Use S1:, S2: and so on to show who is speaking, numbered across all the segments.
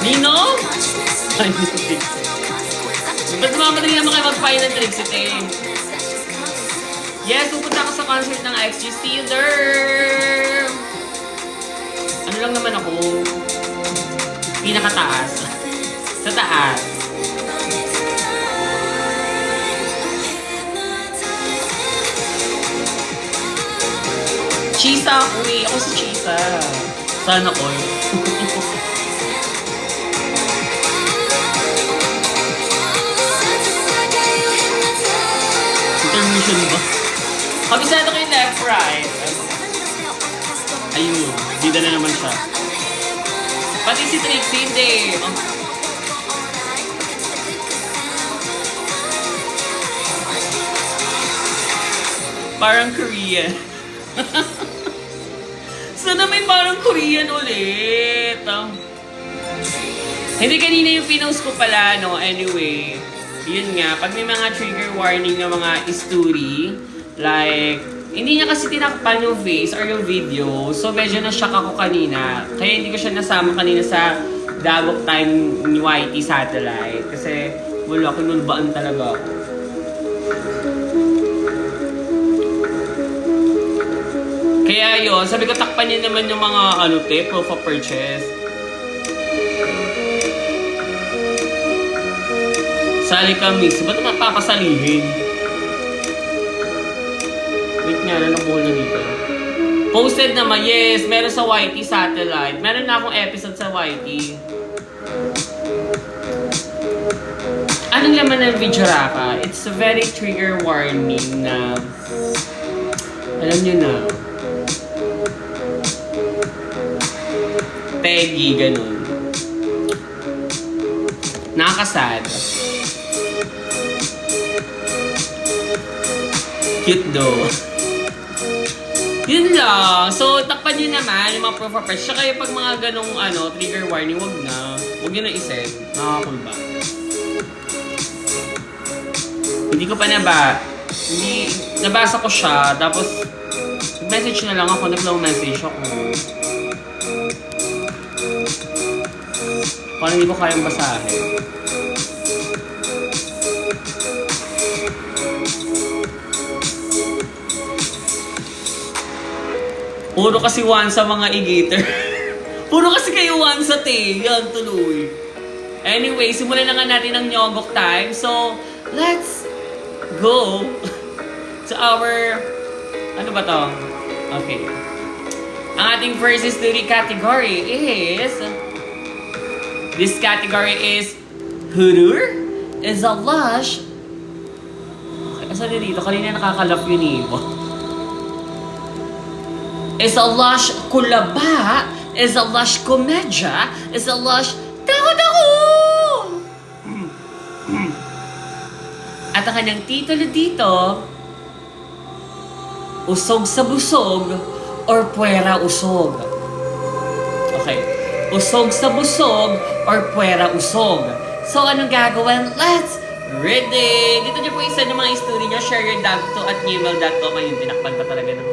S1: Nino? Ay, Trixie. Ba't mamadali naman kayo mag-find ng Trixie, eh? Yes, pupunta ako sa concert ng XG. See you there! Ano lang naman ako? Pinakataas. Sa taas. Chisa ako eh. Ako si Chisa. Sana all. Intermission ba? Kabisado ko yung left, right. Ayun. Bida na naman siya. Pati si Trixie, hindi. Parang Korean. Sana may parang Korean ulit. Hindi, kanina yung pinost ko pala, no? Anyway, yun nga, pag may mga trigger warning ng mga story, like, hindi niya kasi tinakpan yung face or yung video, so medyo na-shock ako kanina. Kaya hindi ko siya nasama kanina sa Dagok Time ni YT Satellite. Kasi wala, kinulbaan talaga ako. Kaya yun, sabi ko takpan niya naman yung mga proof of purchase. Sali ka, miss. Ba't mapapasalihin? Wait nga, nabuhol na dito. Posted naman, yes. Meron sa YT Satellite. Meron na akong episode sa YT. Anong laman ng video, Raka? It's a very trigger warning na... Alam nyo na. Peggy, ganun. Nakakasad. Cute though. Yun lang. So, takpan nyo naman yung mga proof of purchase. Saka yung pag mga ganong trigger warning, wag na. Wag nyo na isend. Nakakul ba? Hindi ko pa nabasa ko siya. Tapos, message na lang ako. Nag-flow message ako. Parang hindi ko kayang basahin. Puro kasi one sa mga igator. Puro kasi kayo one sa te. Yan, tuloy. Anyway, simulan na nga natin ang Nyogok time. So, let's go to our... Ano ba to? Okay. Ang ating first history category is... This category is... Hurur is a lush... Okay, asa na dito? Kanina nakakalap yun eh. Is a lush kulaba, is a lush komedya, is a lush tako-tako! At ang kanyang titulo dito, usog sa busog or puwera usog. Okay. Usog sa busog or puwera usog. So, anong gagawin? Let's read it! Dito niyo po isa ng mga story niyo. Share your dagto at gmail.com. Ayun, tinakpan pa talaga ng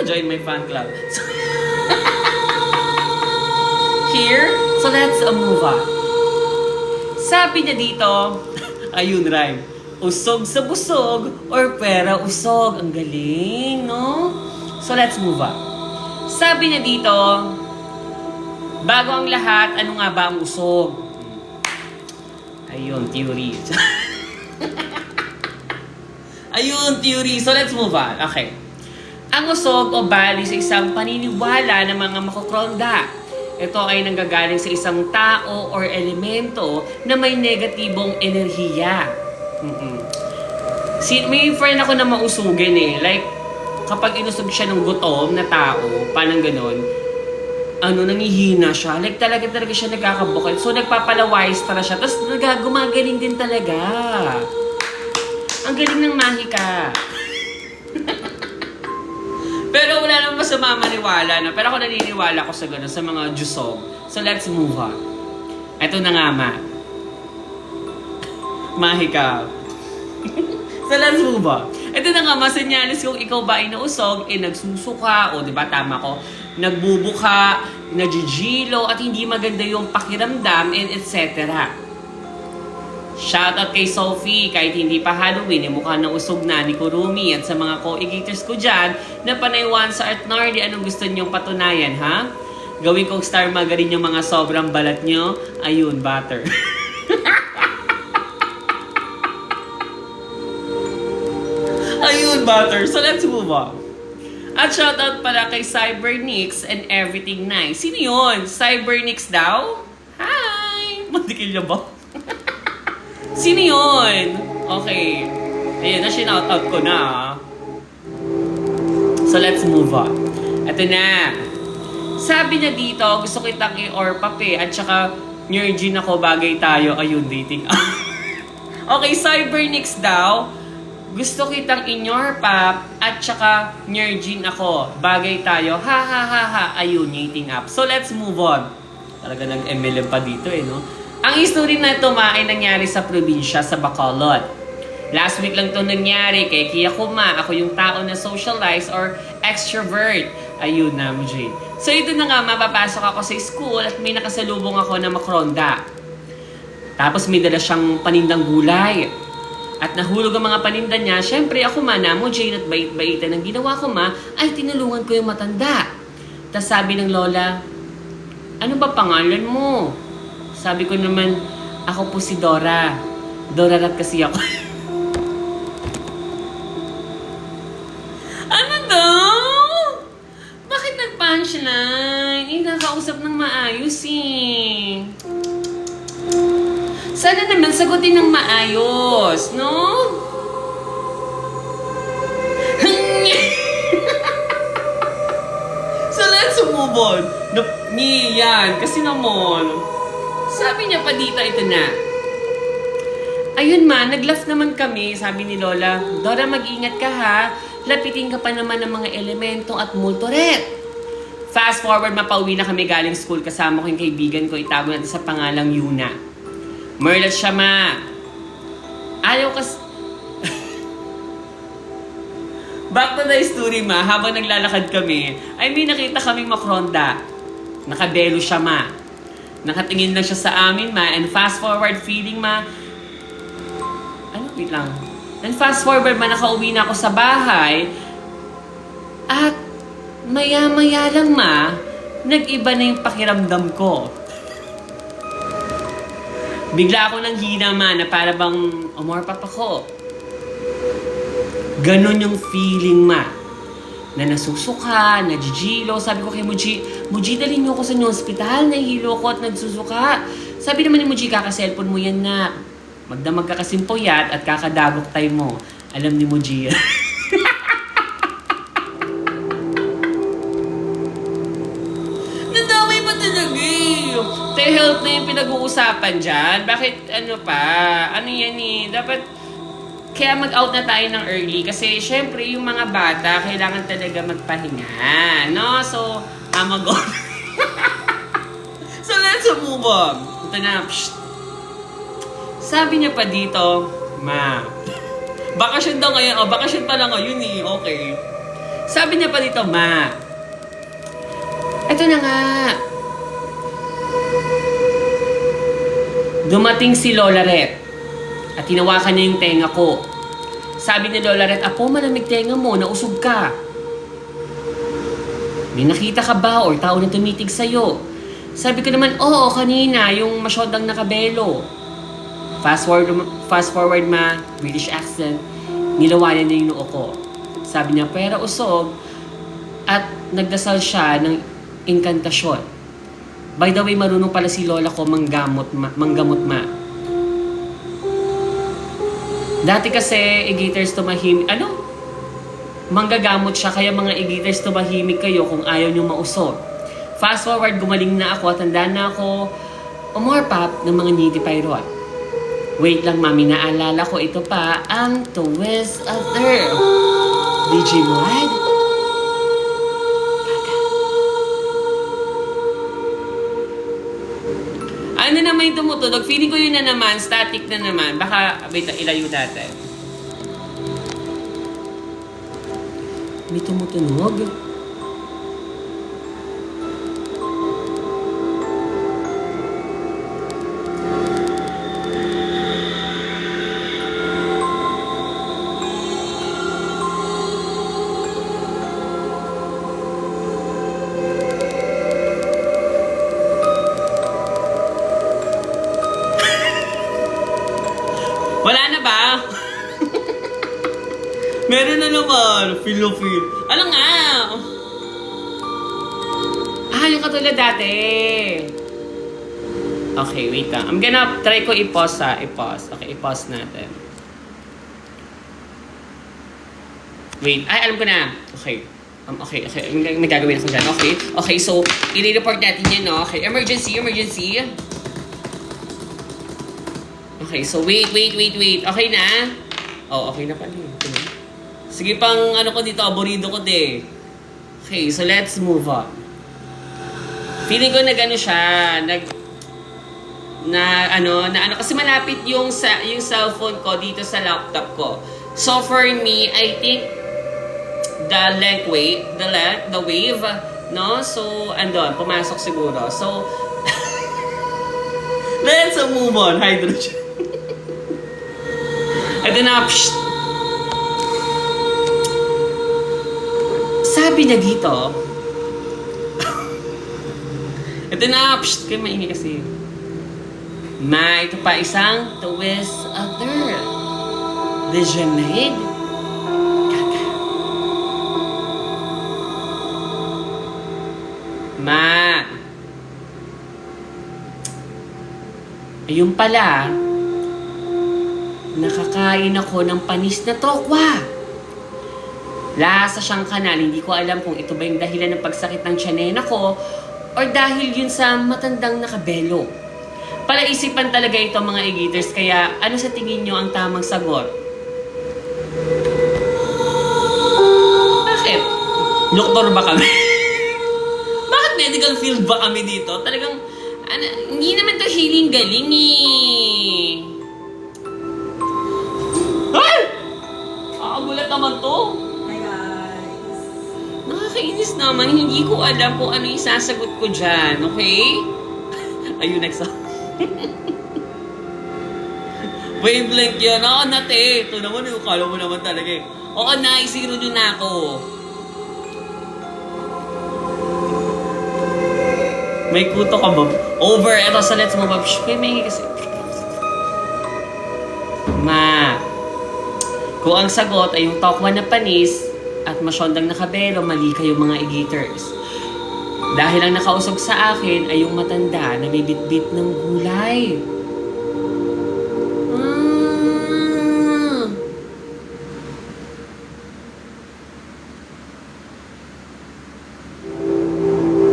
S1: join my fan club. So, here, so let's move on. Sabi niya dito, ayun, rhyme. Usog sa busog or pera usog. Ang galing, no? So let's move on. Sabi niya dito, bago ang lahat, ano nga ba ang usog? Ayun, theory. Ayun, theory. So let's move on. Okay. Ang usog o bali sa isang paniniwala ng mga makokronda. Ito ay nanggagaling sa isang tao or elemento na may negatibong enerhiya. May friend ako na mausugin eh. Like, kapag inusog siya ng gutom na tao, parang ganon, nangihina siya. Like, talaga siya nagkakabukal. So, nagpapalawais para siya. Tapos, gumagaling din talaga. Ang galing ng mahika. Pero wala naman masama maniwala na. Pero ako naniniwala ko sa gano'n, sa mga Diyusog. So let's move on. Ito na nga, ma. Mahika. So let's move on. Ito na nga, masenyalis kung ikaw ba ay nausog, nagsusuka, o diba tama ko, nagbubuka, nagigilo, at hindi maganda yung pakiramdam, and etc. Shoutout kay Sophie, kahit hindi pa Halloween, mukha ng usog na ni Kurumi, at sa mga co-egaters ko dyan, na panaywan sa Art Nardi, anong gusto nyong patunayan, ha? Gawin kong star magarin yung mga sobrang balat nyo, ayun, butter. Ayun, butter. So, let's move on. At shoutout pala kay Cybernix and Everything Nice. Sino yun? Cybernix daw? Hi! Mandikil niya ba? Sino yun? Okay. Ayun, na-shoutout ko na. So, let's move on. Ito na. Sabi niya dito, gusto kitang i-orpape at saka Nergin ako, bagay tayo. Ayun, dating. Okay, Cybernix daw. Gusto kitang in-your-pap at saka Nergin ako. Bagay tayo. Ha ha ha ha. Ayun, dating up. So, let's move on. Talaga nag-MLM pa dito no? Ang history na ito ay nangyari sa probinsya sa Bacolod. Last week lang ito nangyari kay Kia Kuma. Ako yung tao na socialize or extrovert. Ayun na, Jane. So, ito na nga, mapapasok ako sa school at may nakasalubong ako na makronda. Tapos may dala siyang panindang gulay. At nahulog ang mga paninda niya. Siyempre, ako mo, Jane, at bait-baitan. Ang ginawa ko ay tinulungan ko yung matanda. Tapos sabi ng lola, ano ba pangalan mo? Sabi ko naman, ako po si Dora. Dora rat kasi ako. Ano daw? Bakit nag-punchline? Nakausap ng maayos Sana naman sagutin ng maayos, no? So let's move on. Yan, kasi naman. Sabi niya pa dito, ito na. Ayun nag-laugh naman kami, sabi ni Lola. Dora, mag-ingat ka ha. Lapitin ka pa naman ng mga elemento at multoret. Fast forward, mapauwi na kami galing school. Kasama ko yung kaibigan ko, itago natin sa pangalang Yuna. Merlat siya, Ayaw kas... Back to the story, habang naglalakad kami, ay may nakita kaming makronda. Nakabelo siya, Nakatingin lang siya sa amin, and fast forward feeling, wait lang. And fast forward, nakauwi na ako sa bahay. At maya-maya lang, nag-iba na yung pakiramdam ko. Bigla ako nang hina, na para bang umorpap ako. Ganon yung feeling, na nasusuka, nagigilo. Sabi ko kay Muji, dalhin niyo ako sa inyo hospital. Nahihilo ko at nagsusuka. Sabi naman ni Muji, kaka-cellphone mo yan, Magdamag ka kasing puyat at kakadagok tayo mo. Alam ni Muji. Nadamay pa talaga Te-health na yung pinag-uusapan dyan. Bakit Ano yan Dapat kaya mag-out na tayo ng early. Kasi syempre yung mga bata kailangan talaga magpahinga. No? So, mag-on. So, let's move on. Ito na. Sabi niya pa dito, bakasyon daw ngayon. Bakasyon pa lang ngayon Okay. Sabi niya pa dito, ito na nga. Dumating si Lola Ret at tinawakan niya yung tenga ko. Sabi ni Lola Ret, Apo, malamig tenga mo, nausog ka. May nakita ka ba or tao na tumitig sa'yo? Sabi ko naman, oo, kanina, yung masyodang nakabelo. Fast forward, British accent, nilawanan niya yung noo ko. Sabi niya, pera usog, at nagdasal siya ng inkantasyon. By the way, marunong pala si Lola ko manggamot. Dati kasi, igaters tumahimik, manggagamot siya, kaya mga igaters tumahimik kayo kung ayaw nyo mausog. Fast forward, gumaling na ako at tanda na ako umorpap ng mga needy pirate. Wait lang, Mami, naalala ko ito pa, ang twist of the Digimon. Ano naman yung tumutunog? Feeling ko yun na naman, static na naman. Baka, wait, ilayo natin. May tumutunog. Wala na ba? Meron na naman. Feel. Ano nga? Yung katulad dati. Okay, wait lang. I'm gonna try ko i-pause ha. I-pause. Okay, i-pause natin. Wait. Ay, alam ko na. Okay. Okay. May gagawin ako dyan. Okay, so, i-report natin yan, no? Okay, emergency. Okay, so wait. Okay na? Oh, okay na pala. Sige pang ano ko dito, aburido ko de. Okay, so let's move on. Feeling ko siya, kasi malapit yung cellphone ko dito sa laptop ko. So for me, I think the wave, no? So andun, pumasok siguro. So let's move on, hydrogen. Ito na, sabi niya dito, ito na, kayo maingay kasi. Ito pa isang twist other. The Janaid. Kaka. Ayun pala, nakakain ako ng panis na tokwa. Lasa siyang kanal. Hindi ko alam kung ito ba yung dahilan ng pagsakit ng tiyanena ko or dahil yun sa matandang nakabelo. Palaisipan talaga ito mga e-gators. Kaya ano sa tingin nyo ang tamang sagot? Bakit? Doktor ba kami? Bakit medical field ba kami dito? Talagang, hindi naman to healing galing eh. Gulat naman to.
S2: Hi guys.
S1: Nakakainis naman. Hindi ko alam kung ano yung sasagot ko dyan. Okay? Ayun, next up. Wavelength yan. Oo, nate. Ito naman yung kala mo naman talaga eh. Oo, naisiro nyo na ako. May kuto ka ba? Over. Ito sa let's move up. Shh, may kasi. Kung ang sagot ay yung tokwa na panis at masyondang nakabelo, mali kayo mga e-gators. Dahil ang nakausog sa akin ay yung matanda na may bitbit ng gulay.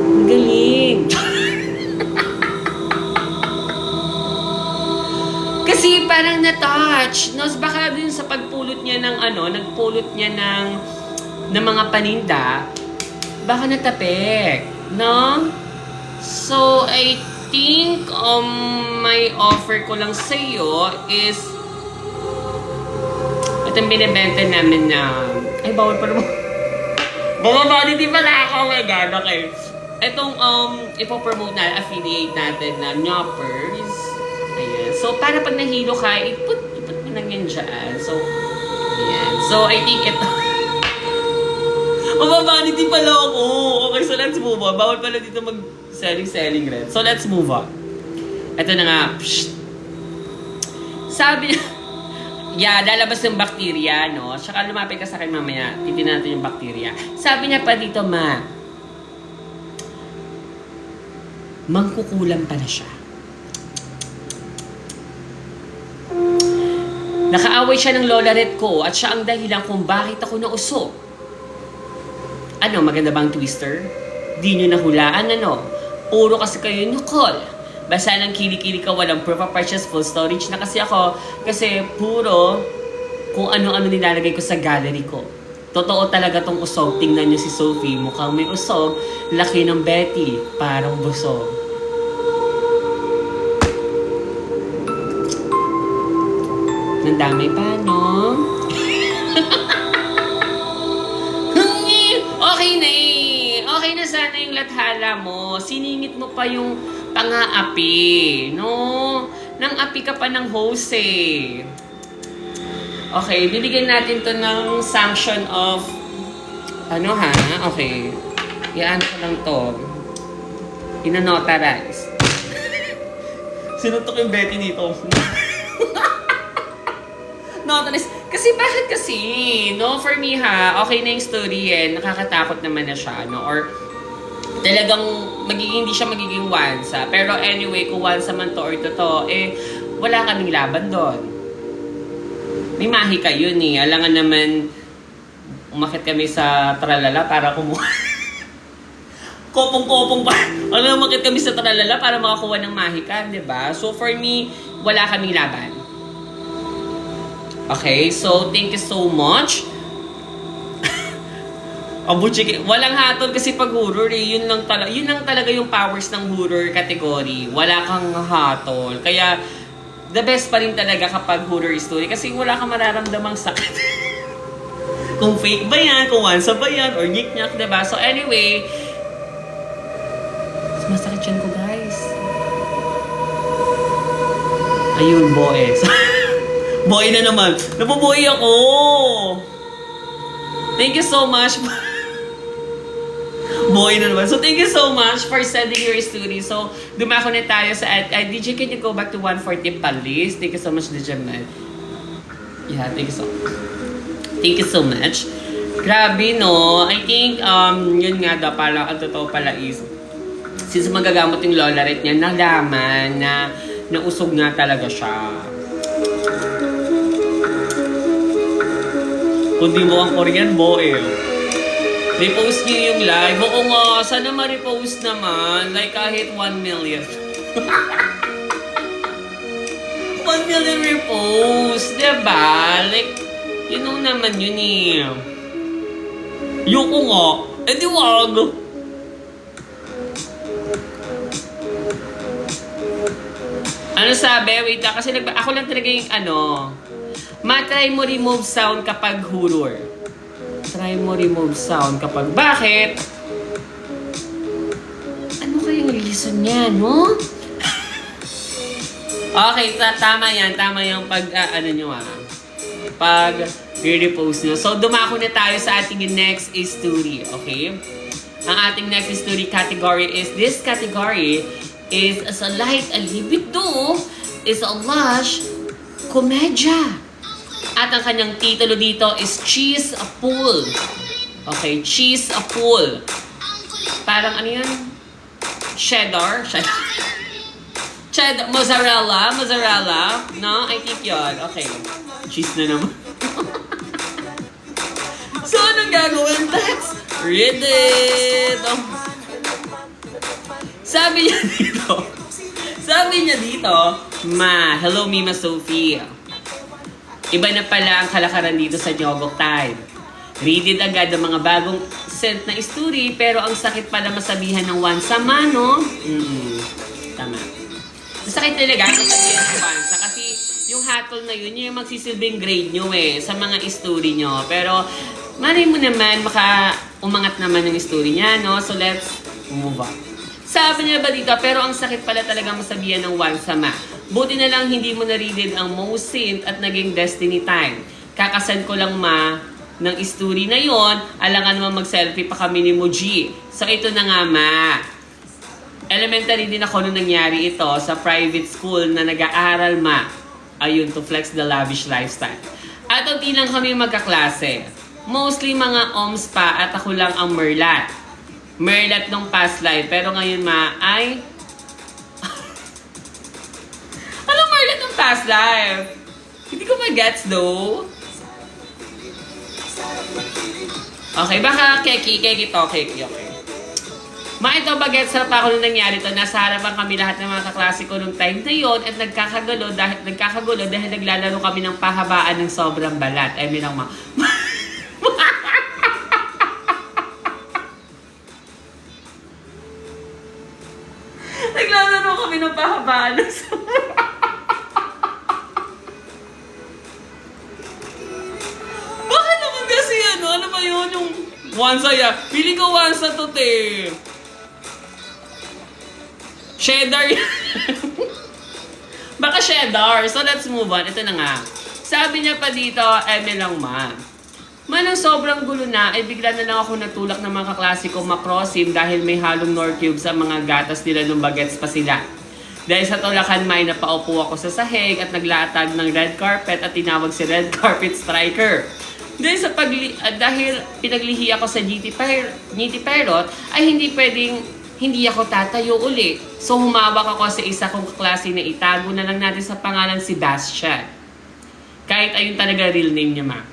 S1: Ang galing. Kasi parang na-touch. No? Baka din sa pagpulot niya ng nagpulot niya ng mga paninda, baka natapik. No? So, I think my offer ko lang sa iyo is itong binibenta namin na bawal pa naman. Bumabali pala ako. Oh my God, okay. Itong ipopromote na affiliate natin na Nyoppers. Ayan. So, para pag nahilo ka, iput mo lang yan dyan. So, ayan. So, I think ito. Mababanity pala ako. Okay, so let's move on. Bawal pala dito mag-selling red. So, let's move on. Ito na nga. Psst. Sabi niya, lalabas ng bakterya, no? Tsaka lumapit ka sa akin mamaya. Titignan natin yung bakterya. Sabi niya pa dito, mangkukulam pala siya. Nakaaway siya ng lola red ko at siya ang dahilan kung bakit ako nausog. Ano, maganda bang twister? Di nyo nahulaan, ano? Puro kasi kayo Nicole. Basta ng kili-kili ka, walang proof of purchase, full storage na kasi ako. Kasi puro kung ano-ano nilalagay ko sa gallery ko. Totoo talaga tong usog. Tingnan nyo si Sophie, mukhang may usog. Laki ng Betty, parang busog. Nandamay pa, no? pinaglathala mo, siningit mo pa yung pang-aapi, no? Nang api ka pa ng hose eh. Okay, bibigyan natin to ng sanction of, ano ha? Okay, yan ko lang to. Inanotarize. Sinuntok yung Betty nito. Notarize. Kasi bakit kasi? No, for me ha, okay na yung story eh. Nakakatakot naman na siya, no? Or talagang hindi siya magiging wansa. Pero anyway, kung wansa man to or totoo, eh, wala kaming laban doon. May mahika yun eh. Alangan naman, umakit kami sa tralala para kumuha. Kopong-kopong pa. Alam, umakit kami sa tralala para makakuha ng mahika, di ba? So for me, wala kaming laban. Okay, so thank you so much. Walang hatol kasi pag horror eh, yun lang talaga yung powers ng horror category. Wala kang hatol. Kaya the best pa rin talaga kapag horror story kasi wala kang mararamdamang sakit. Kung fake ba yan, kung wansa ba yan, or nyik-nyak, diba? So anyway, masakit yan ko guys. Ayun, boys. Boy na naman. Napabuhay ako. Thank you so much. Boy na naman. So, thank you so much for sending your story. So, dumako na tayo sa... DJ, can you go back to 140 please? Thank you so much, DJ Man. Yeah, thank you so much. Grabe, no? I think, yun nga daw pala, ang totoo pala is, since magagamot yung lola rate niya, nalaman na nausog nga talaga siya. Kung di mo ang Korean, boy. Repost niyo yung live. Oo nga, sana ma-repost naman. Like kahit 1 million. 1 million repost. Diba? Like, yun know naman yun eh. Yung ko nga. Eh di wag. Ano sabi? Wait lang. Kasi ako lang talaga yung ano. Matry mo remove sound kapag horror. Try mo remove sound kapag... Bakit? Ano kayang reason niya, no? Okay, tama yan. Tama yung pag, pag re-repost nyo. So, dumako na tayo sa ating next story, okay? Ang ating next story category is, this category is as a light, a libido, is a lush, komedya. At ang kanyang titulo dito is Cheese a Pool. Okay, Cheese a Pool. Parang ano yan? Cheddar? Cheddar, mozzarella? No? I think yun. Okay. Cheese na naman. So, anong gagawin? Let's read it! Oh. Sabi niya dito, hello Mima Sophie. Iba na pala ang kalakaran dito sa Nyogok Time. Read it agad ang mga bagong sent na story, pero ang sakit pala masabihan ng wansama, no? Tama. Masakit talaga ang sabihan ng wansa kasi yung hatol na yun, yung magsisilbing grade nyo sa mga story nyo. Pero, malay mo naman, umangat naman yung story niya, no? So, let's move on. Sabi niya ba dito, pero ang sakit pala talaga masabihan ng wansama. Buti na lang hindi mo na-readed ang most sent at naging destiny time. Kakasan ko lang ng story na yon, alangan naman mag-selfie pa kami ni Muji. So ito na nga elementary din ako nung nangyari ito sa private school na nag-aaral ayun, to flex the lavish lifestyle. At unti lang kami magkaklase. Mostly mga oms pa at ako lang ang merlat. Merlat nung past life. Pero ngayon ay ng past life. Hindi ko ma-gets though. Okay, baka keki to, keki, okay. Ito bagets na pa ako nung nangyari to. Nasa harapan kami lahat ng mga kaklase ko nung time na yon at nagkakagulo dahil naglalaro kami ng pahabaan ng sobrang balat. I mean, naglalaro kami ng pahabaan ng sobrang Ano ba yun? Yung wansa ya. Pili ko wansa to, te. Cheddar yan. Baka cheddar. So let's move on. Ito na nga. Sabi niya pa dito, eme lang ma. Manang sobrang gulo na, ay bigla na lang ako natulak ng mga kaklase ko makrosim dahil may halong nor cube sa mga gatas nila nung bagets pa sila. Dahil sa tulakan may napaupo ako sa sahig at naglatag ng red carpet at tinawag si red carpet striker. Dahil pinaglihi ako sa GT Perot, ay hindi pwedeng hindi ako tatayo uli. So humawak ako sa isa kong kaklase na itago na lang natin sa pangalan si Sebastian. Kahit ayun talaga real name niya ma.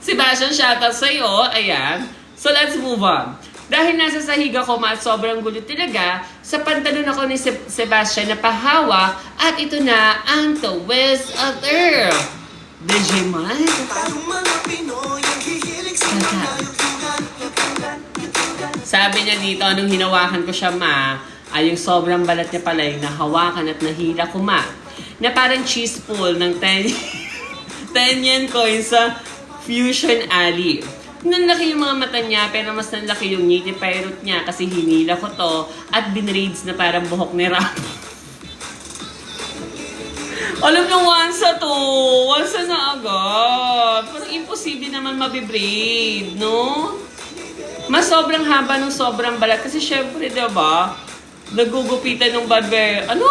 S1: Sebastian, shoutout sa'yo. Ayan. So let's move on. Dahil nasa sahig ako at sobrang gulo talaga, sa pantalon ako ni Sebastian na pahawak at ito na ang twist of Earth. Digimon? Sabi niya dito, nung hinawakan ko siya ma, ay yung sobrang balat niya pala yung nahawakan at nahila ko ma. Na parang cheese pool ng 10 yen coins sa Fusion Alley. Nanlaki yung mga mata niya, pero mas nanlaki yung ngiti pirate niya kasi hinila ko to at binraids na parang buhok ni Ram. Alam nyo, onsa to. Onsa na agad. Parang imposible naman mabibraid, no? Mas sobrang haba ng sobrang balat kasi syempre, diba? Nagugupitan ng badwe. Ano?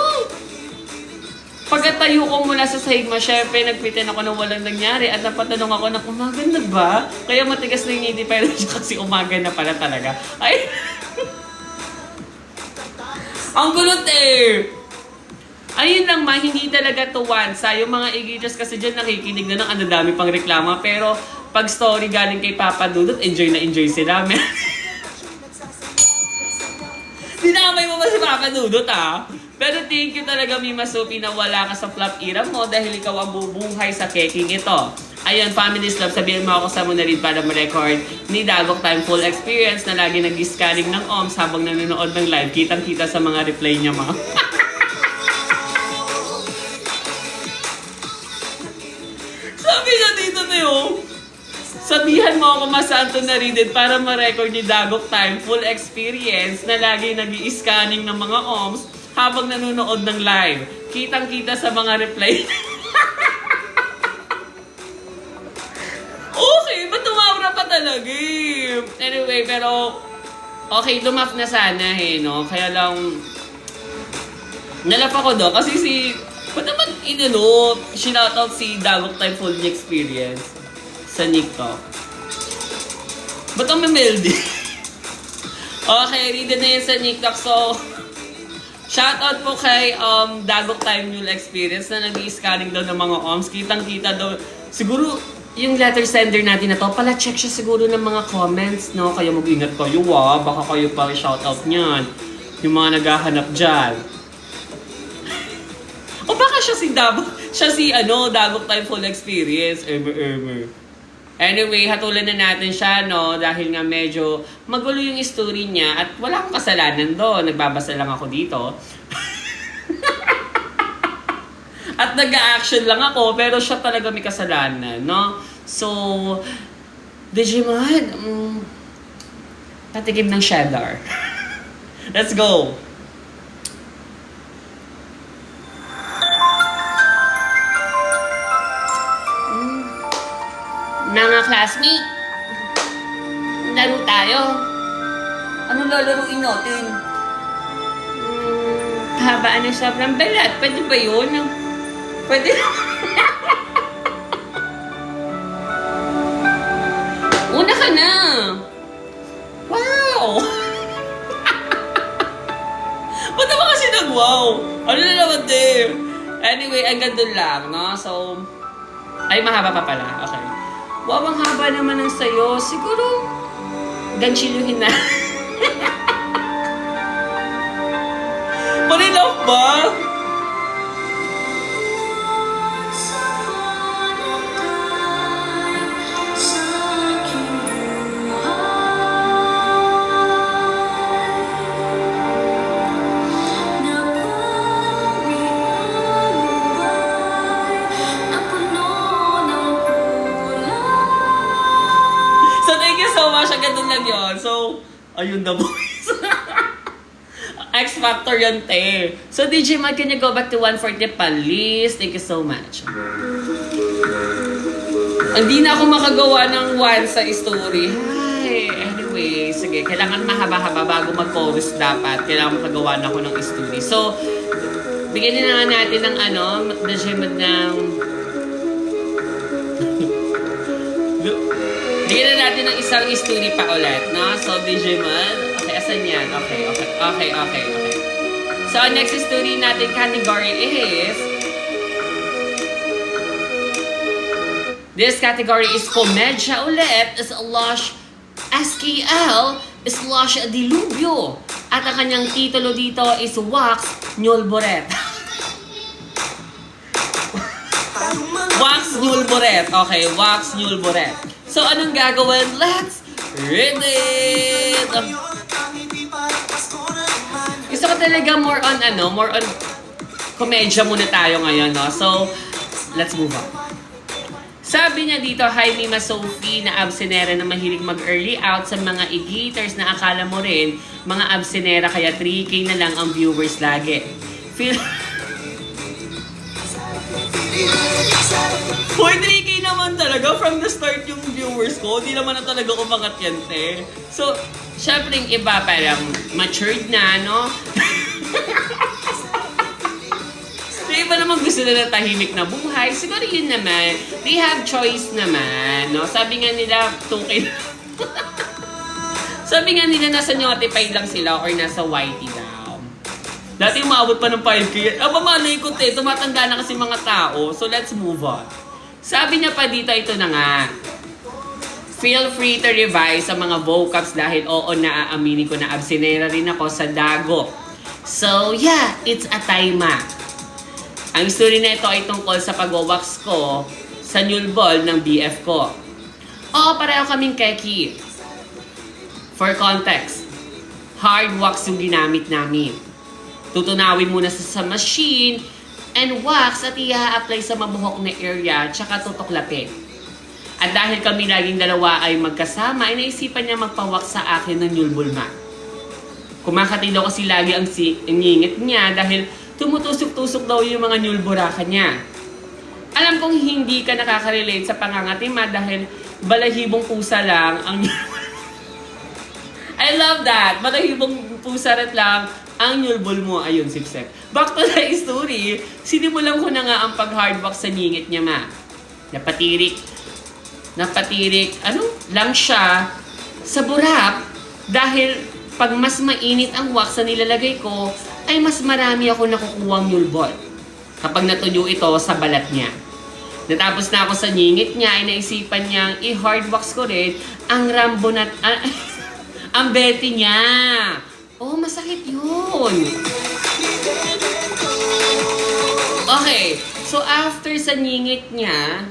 S1: Pagkatayo ko mula sa sahig mo, syempre, nagpitin ako ng walang nangyari at napatanong ako na umaga na ba? Kaya matigas na yung ngiti pero siya kasi umaga na pala talaga. Ay! Ang gulot eh! Ayun lang ma, hindi talaga to once. Yung mga igiters kasi dyan nakikinig na ng ang dami pang reklama. Pero pag story galing kay Papa Dudut, enjoy na enjoy sila. Dinamay mo ba si Papa Dudut ah? Pero thank you talaga Mima Sophie na wala ka sa flop era mo dahil ikaw ang bubuhay sa keking ito. Ayun, Family's Love, sabihin mo ako sa mo na rin para ma-record ni Dagok Time Full Experience na lagi nag-scanning ng OMS habang nanonood ng live. Kitang-kita sa mga replay niya mga. Sabi niya dito Teo, sabihan mo ako masanto na rin din para ma-record ni Dagok Time Full Experience na lagi nag-i-scanning ng mga OMS habang nanonood ng live. Kitang-kita sa mga replay. Okay, ba't tumawra pa talaga eh? Anyway, pero okay, lumaf na sana eh, no? Kaya lang nalap ako do kasi ba't naman shoutout si Dagok Time Full Experience sa TikTok. Ba't ang memeldy? Okay, read na yan sa TikTok. So, shoutout po kay Dagok Time Full Experience na nag-i-scanning daw ng mga OMS. Kitang-kita daw. Siguro, yung letter sender natin na to, pala check siya siguro ng mga comments, no? Kaya mag-ingat kayo, baka kayo pa shoutout niyan. Yung mga naghahanap dyan. O baka siya si Dagok Time Full Experience. Anyway, hatulan na natin siya, no? Dahil nga medyo magulo yung story niya at wala akong kasalanan doon. Nagbabasa lang ako dito. At nag-a-action lang ako, pero siya talaga may kasalanan, no? So, Digimon, patikim ng cheddar. Let's go! Mga classmate, laro tayo. Anong lalaruin natin? Haba na sobrang balat. Pwede ba yun? Pwede. Una ka na. Wow! Ba't naman kasi nag-wow? Ano na naman din? Anyway, hanggang doon lang, no? So, ay mahaba pa pala. Okay. Wow, ang haba naman ng sayo. Siguro, ganchiluhin na. Marilove ba? So, ayun na boys. factor yan, te. So, DJ Mag, can you go back to 140 please? Thank you so much. Hindi na ako makagawa ng one sa story. Hi! Anyway, sige. Kailangan mahaba-haba bago mag-chorus dapat. Kailangan makagawa na ako ng story. So, bigyan na nga natin ng DJ Mag ng... Bigyan na natin ng isang story pa ulit, no? So, DJ Mag, okay, asan yan? Okay. So, ang next story natin category is... This category is komedya ulit / SKL / Dilubyo. At ang kanyang titulo dito is Wax Nyulboret. Wax Nyulboret. Okay, Wax Nyulboret. So, anong gagawin? Let's read it! Gusto ko talaga more on komedya muna tayo ngayon, no? So, let's move on. Sabi niya dito, hi Mima Sophie, na absenera na mahilig mag-early out sa mga e-gators na akala mo rin, mga absenera kaya 3K na lang ang viewers lagi. Hoy, 3K naman talaga from the start yung viewers ko. Hindi naman na talaga umangat yan, te. So, syempre yung iba parang matured na, no? Yung iba naman gusto na ng tahimik na buhay. Siguro yun naman. They have choice naman, no? Sabi nga nila, 2K. Sabi nga nila, nasa Notify lang sila or nasa YT daw. Dati umabot pa ng 5K. Malay ko, te. Tumatanda na kasi mga tao. So, let's move on. Sabi niya pa dito, ito na nga. Feel free to revise sa mga vocabs dahil oo, naaaminin ko na absenera rin ako sa dago. So, yeah, it's a time. Ang story na ito ay tungkol sa pag-wax ko sa nyulbol ng BF ko. Oo, pareho kaming keki. For context, hard wax yung ginamit namin. Tutunawin muna sa machine and wax at i-apply sa mabuhok na area tsaka tutuklapin. At dahil kami laging dalawa ay magkasama, ay naisipan niya magpa-wax sa akin ng nyulbol ma. Kumakatilo kasi lagi ang ngingit niya dahil tumutusok-tusok daw yung mga nyulburaka niya. Alam kong hindi ka nakaka-relate sa pangangatima dahil balahibong pusa lang ang I love that! Balahibong pusa rin lang ang nyulbol mo. Ayun, sipsep. Back to the story. Sinimulan ko na nga ang pag-hardbox sa ngingit niya, ma. Napatirik lang siya sa burap dahil pag mas mainit ang wax na nilalagay ko, ay mas marami ako nakukuhang nyulbol kapag natuyo ito sa balat niya. Natapos na ako sa ngingit niya, ay naisipan niyang i-hardbox ko rin ang rambonat... ang beti niya. Oh, masakit yun. Okay, so after sa ngingit niya...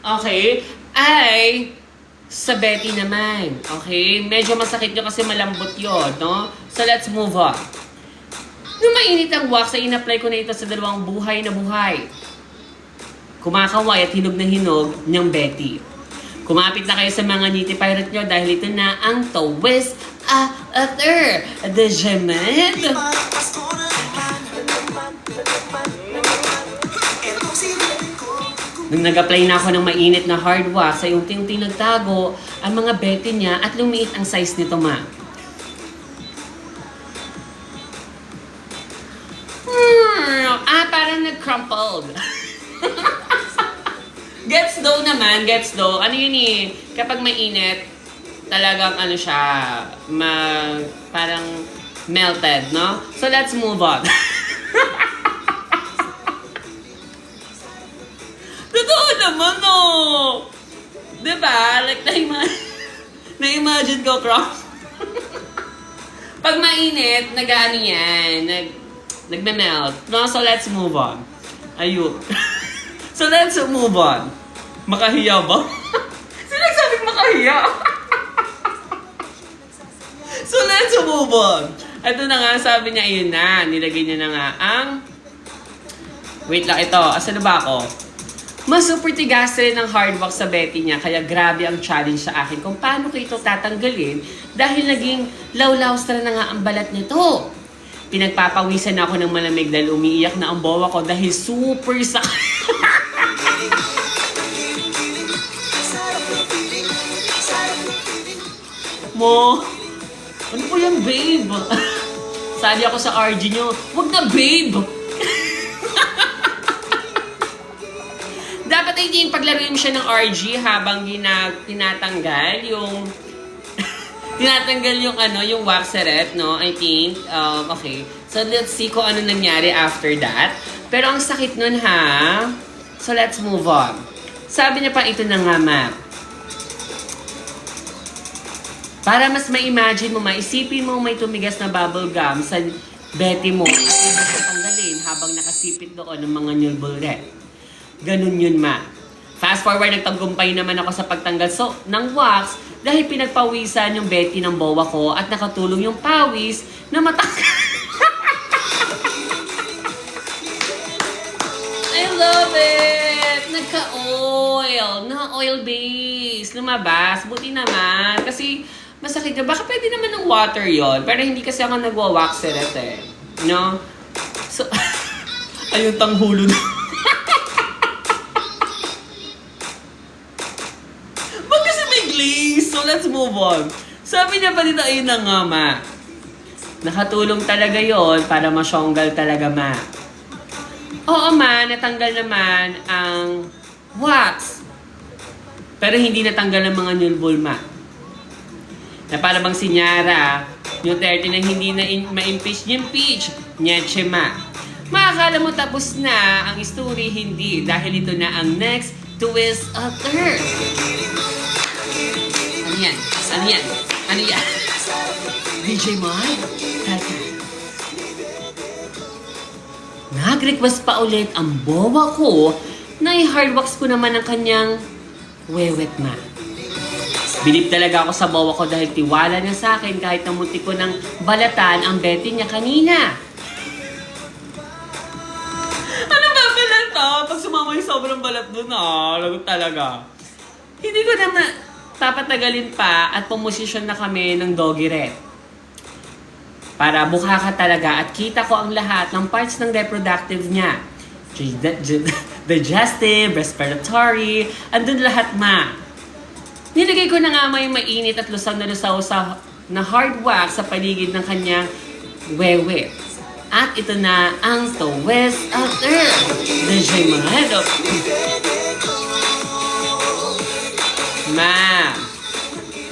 S1: okay, ay... sa Betty naman. Okay? Medyo masakit nyo kasi malambot yun, no? So, let's move on. Nung mainit ang wax, ay in-apply ko na ito sa dalawang buhay na buhay. Kumakaway at hinog na hinog niyang Betty. Kumapit na kayo sa mga niti pirate nyo dahil ito na ang Towis Ather de Gemed. Nung nag-apply na ako ng mainit na hard wax, ay unti-unti nagtago ang mga Betty niya at lumiit ang size nito, ma. Parang nag-crumpled. Gets dough naman, gets dough. Ano yun eh, kapag mainit, talagang siya, parang melted, no? So let's move on. Totoo naman, no? Diba? Like, na-imagine ko, Cross. Pag mainit, yan, nagme-melt. No? So, let's move on. Ayun. So, let's move on. Makahiya ba? Sino nagsabing makahiya? So, let's move on. Ito na nga, sabi niya, ayun na. Nilagay niya na nga ang... Wait lang, ito. Asan na ba ako? Mas super tigas rin ng hard wax sa Betty niya, kaya grabe ang challenge sa akin kung paano ko ito tatanggalin dahil naging lawlaw-stra na nga ang balat nito. Pinagpapawisan ako ng malamig dahil umiiyak na ang bowa ko dahil super sakit. Mo, ano po yan, babe? Sali ako sa RG nyo. Wag na, babe! Dapat ay din paglaruin mo siya ng RG habang tinatanggal yung tinatanggal yung yung waxeret, no? I think. Okay. So, let's see kung ano nangyari after that. Pero ang sakit nun, ha? So, let's move on. Sabi niya pa, ito na nga, ma'am. Para mas ma-imagine mo, maisipin mo may tumigas na bubble gum sa Betty mo at iba siya tanggalin habang nakasipit doon ng mga nulbul red. Ganun yun, ma. Fast forward, nagtagumpay naman ako sa pagtanggal ng wax dahil pinagpawisan yung Betty ng bowa ko at nakatulong yung pawis na matanggal. I love it! Nagka-oil. Na-oil base. Lumabas. Buti naman. Kasi masakit na. Baka pwede naman ng water yon, pero hindi kasi ako nagwa-waxeret eh. No? So, ayun tanghulo na. Ba't kasi may glaze? So, let's move on. Sabi niya pa dito, ayun na nga, ma. Nakatulong talaga yon para masyonggal talaga, ma. Oo, ma. Natanggal naman ang wax. Pero hindi natanggal ang mga nulbul, ma. Na para bang si Nyara, yung 30 na hindi na ma-impeach, Nyeche, ma. Makakala mo tapos na ang story, hindi. Dahil ito na ang next twist of the earth. Ano yan? Ano yan? Ano yan? DJ Mike? Nag-request pa ulit ang bowa ko na i-hardwax ko naman ang kanyang wewet, ma. Bilib talaga ako sa bowa ko dahil tiwala niya sa akin kahit namunti ko ng balatan ang Betty niya kanina. Ano ba balata? Pag sumama yung sobrang balat doon, lagot talaga. Hindi ko na papatagalin pa at pumosisyon na kami ng doggy red. Para bukaka talaga at kita ko ang lahat ng parts ng reproductive niya. Digestive, respiratory, andun lahat, ma. Nilagay ko na nga may mainit at lusaw na hard wax sa paligid ng kanyang wewe. At ito na ang twist of the earth. DJ Mahado. Ma,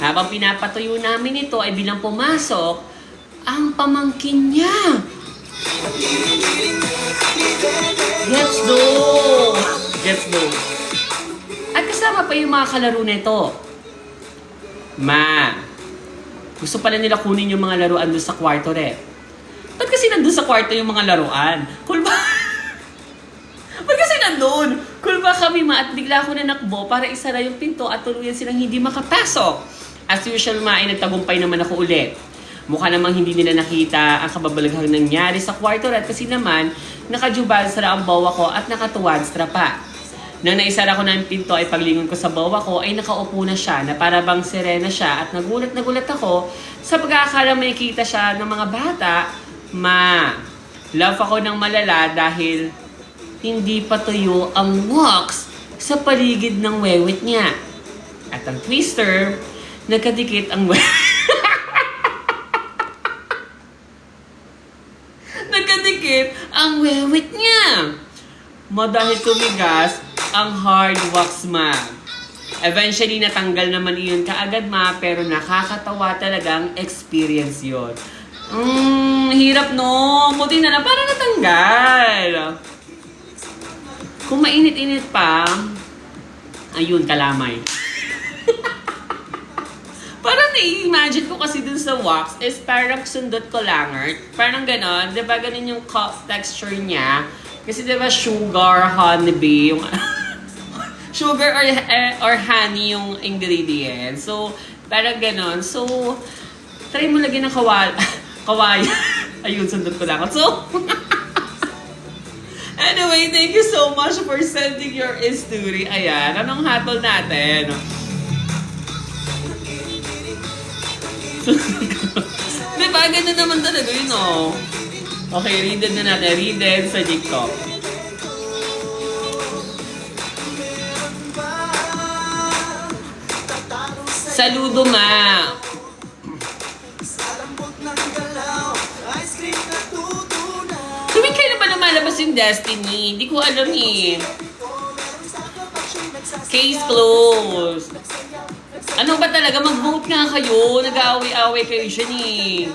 S1: habang pinapatuyo namin ito ay bilang pumasok ang pamangkin niya. Let's go! Let's go! At kasama pa yung mga kalaro nito. Ma, gusto pala nila kunin yung mga laruan doon sa kwarto rin. Ba't kasi nandun sa kwarto yung mga laruan? Cool ba? Ba't kasi nandun? Cool ba kami, ma? At bigla ko na nakbo para isara yung pinto at tuluyan silang hindi makapasok. As usual, ma, ay nagtagumpay naman ako ulit. Mukha namang hindi nila nakita ang kababalaghang nangyari sa kwarto rin kasi naman nakajubal sara ang bawa ko at nakatuwadstra pa. Nang naisara ko na yung pinto ay paglingon ko sa bawa ko ay nakaupo na siya na para bang sirena siya at nagulat ako sa pagkakala may kita siya ng mga bata. Ma, love ako ng malala dahil hindi pa tuyo ang wax sa paligid ng wewet niya. At ang twister, nagkadikit ang nagkadikit ang wewet niya. Dahil tumigas ang hard wax, ma. Eventually, natanggal naman iyon kaagad, ma, pero nakakatawa talagang experience yun. Hirap, no? Buti na lang, parang natanggal. Kung mainit-init pa, ayun, kalamay. Parang na-imagine ko kasi dun sa wax is parang sundot ko langert. Parang ganon. Diba ganon yung texture niya? Kasi diba sugar, honeybee, yung sugar or honey yung ingredients. So, parang ganon. So, try mo lagyan ng kawaya. Ayun, sundot ko lang. So, Anyway, thank you so much for sending your story. Ayan, anong hatol natin? Diba, ganda naman talaga yun, oh. Okay, read na natin. Read sa TikTok. Saludo, ma. Tuwing kailan ba lumalabas yung Destiny? Hindi ko alam eh. Case closed. Ano ba talaga? Mag-vote nga kayo. Nag-aaway-aaway kayo siya eh.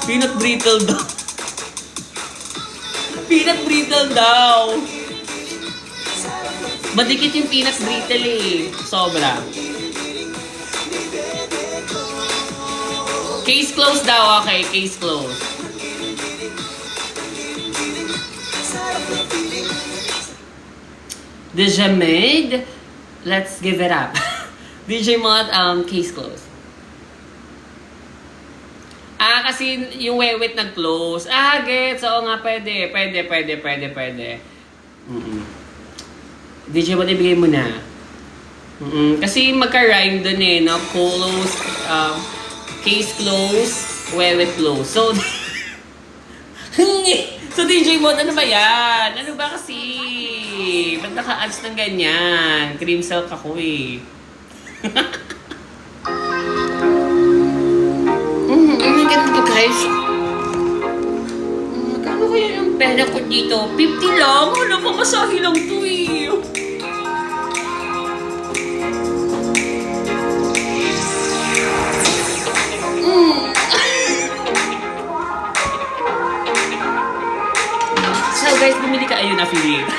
S1: Peanut brittle daw. Peanut brittle daw. Madikit yung peanut brittle eh. Sobra. Case closed daw. Okay, case closed. DJ Made, let's give it up. DJ Mod, case closed. Kasi yung wewit nag-close. Gets. Oo nga, pwede. DJ Mod, ibigay mo na. Kasi magka-rhyme dun eh, no? Close, case close, wewit close. So, so DJ Mod, ano ba yan? Ano ba kasi? Ba't naka-ads ng ganyan? Cream silk ako eh. Ang ganda ba guys? Magkano kaya yung pera ko dito? 50 lang? Wala pa masahe lang to eh. So guys, bumili ka ayun affiliate.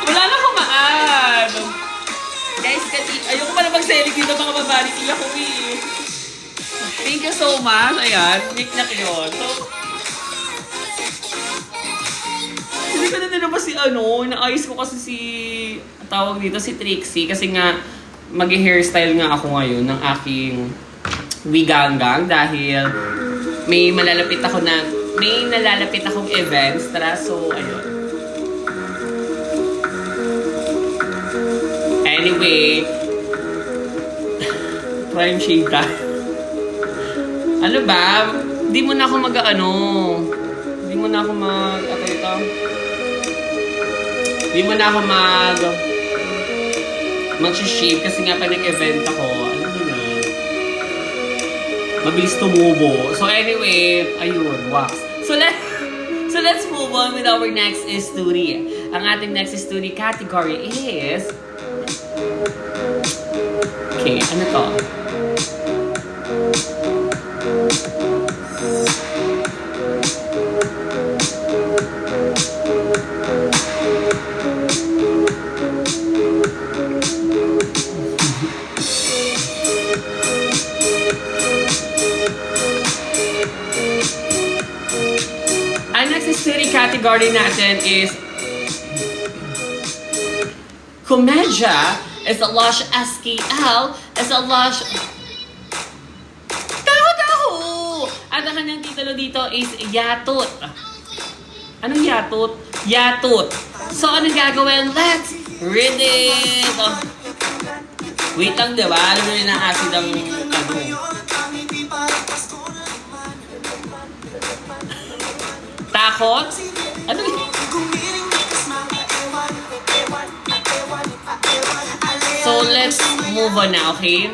S1: Wala na kumaan. Guys, kasi ayoko pa na mag-selling dito mga babae. Iyak ko eh. Thank you so much. Ayan, knick-knack yun. So, hindi ko na nilabas si inaayos ko kasi si, tawag dito, si Trixie. Kasi nga, mag-hairstyle nga ako ngayon ng aking wiganggang dahil may nalalapit akong events. Tara, so, ayun. Anyway, prime shade ka. Ano ba? Di mo na ako Di mo na ako mag-shave kasi nga pa nag-event ako. Alam mo na. Mabilis tumubo. So anyway, ayun, wax. So let's move on with our next story. Ang ating next story category is... Okay, ano to? Ang next story category natin is Komedya is a lush SKL is a lush Taho! At ang kanyang titulo dito is Yatot. Anong Yatot? Yatot. So, anong gagawin? Let's read it! Oh. Wait lang, diba? Alam mo na acid ang Takot? Ano yun? So, let's move on na, okay?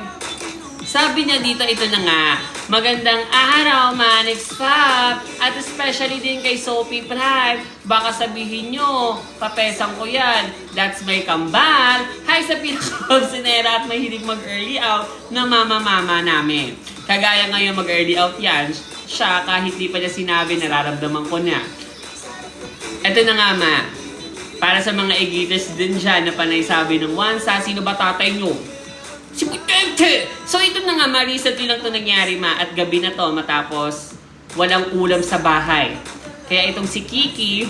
S1: Sabi niya dito, ito na nga. Magandang araw, Manix Fab. At especially din kay Sophie Prime. Baka sabihin nyo, papesang ko yan. That's my kambal. Hi sa pinaka-obsinera at mahilig mag-early out na mama-mama namin. Kagaya ngayon mag-early out yan, siya kahit di pa niya sinabi, nararamdaman ko na. Ito na nga, ma. Para sa mga egitas din dyan na panay sabi ng Wansa, sino ba tatay nyo? Si Putente! So ito na nga, ma, recently lang ito nangyari, ma. At gabi na to matapos walang ulam sa bahay. Kaya itong si Kiki,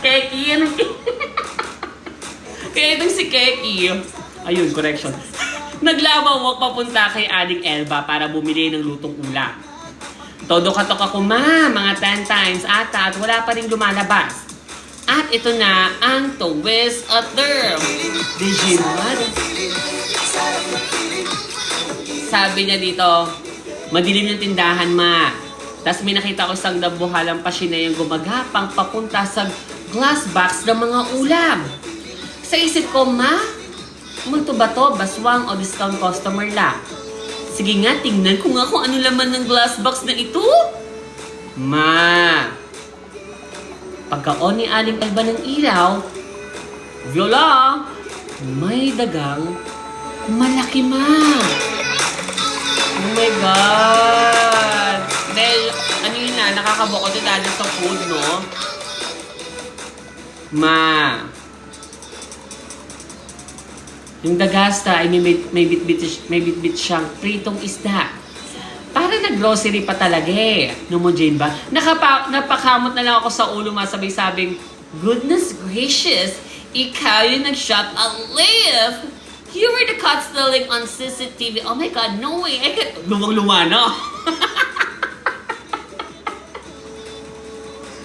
S1: Keki, Kaya itong si Keki, ayun, correction. Naglawawak papunta kay Aling Elba para bumili ng lutong ulam. Todo katok ako, ma, mga 10 times ata at wala pa rin lumalabas. At ito na ang twist at term. Digimon. Sabi niya dito, madilim yung tindahan, ma. Tapos may nakita ko isang nabuhalang pasina yung gumagapang papunta sa glass box ng mga ulam. Sa isip ko, ma, multo ba to? Baswang o discount customer lang? Sige nga, tingnan ko nga kung ano laman ng glass box na ito. Ma, pagka-on ni Aling Elba ng ilaw, Viola, may dagang malaki, ma. Oh my God. Dahil, ano yun na, nakakaboko din dahil sa food, no? Ma, yung dagasta ay may bit-bit siyang pritong isda. Para nag-grocery pa talaga eh. No mo, Jane ba? Napakamot na lang ako sa ulo, masabay-sabing, goodness gracious, ikaw yung nag-shop at live. You were the caught stealing on CCTV. Oh my God, no way. Lumang-luma na.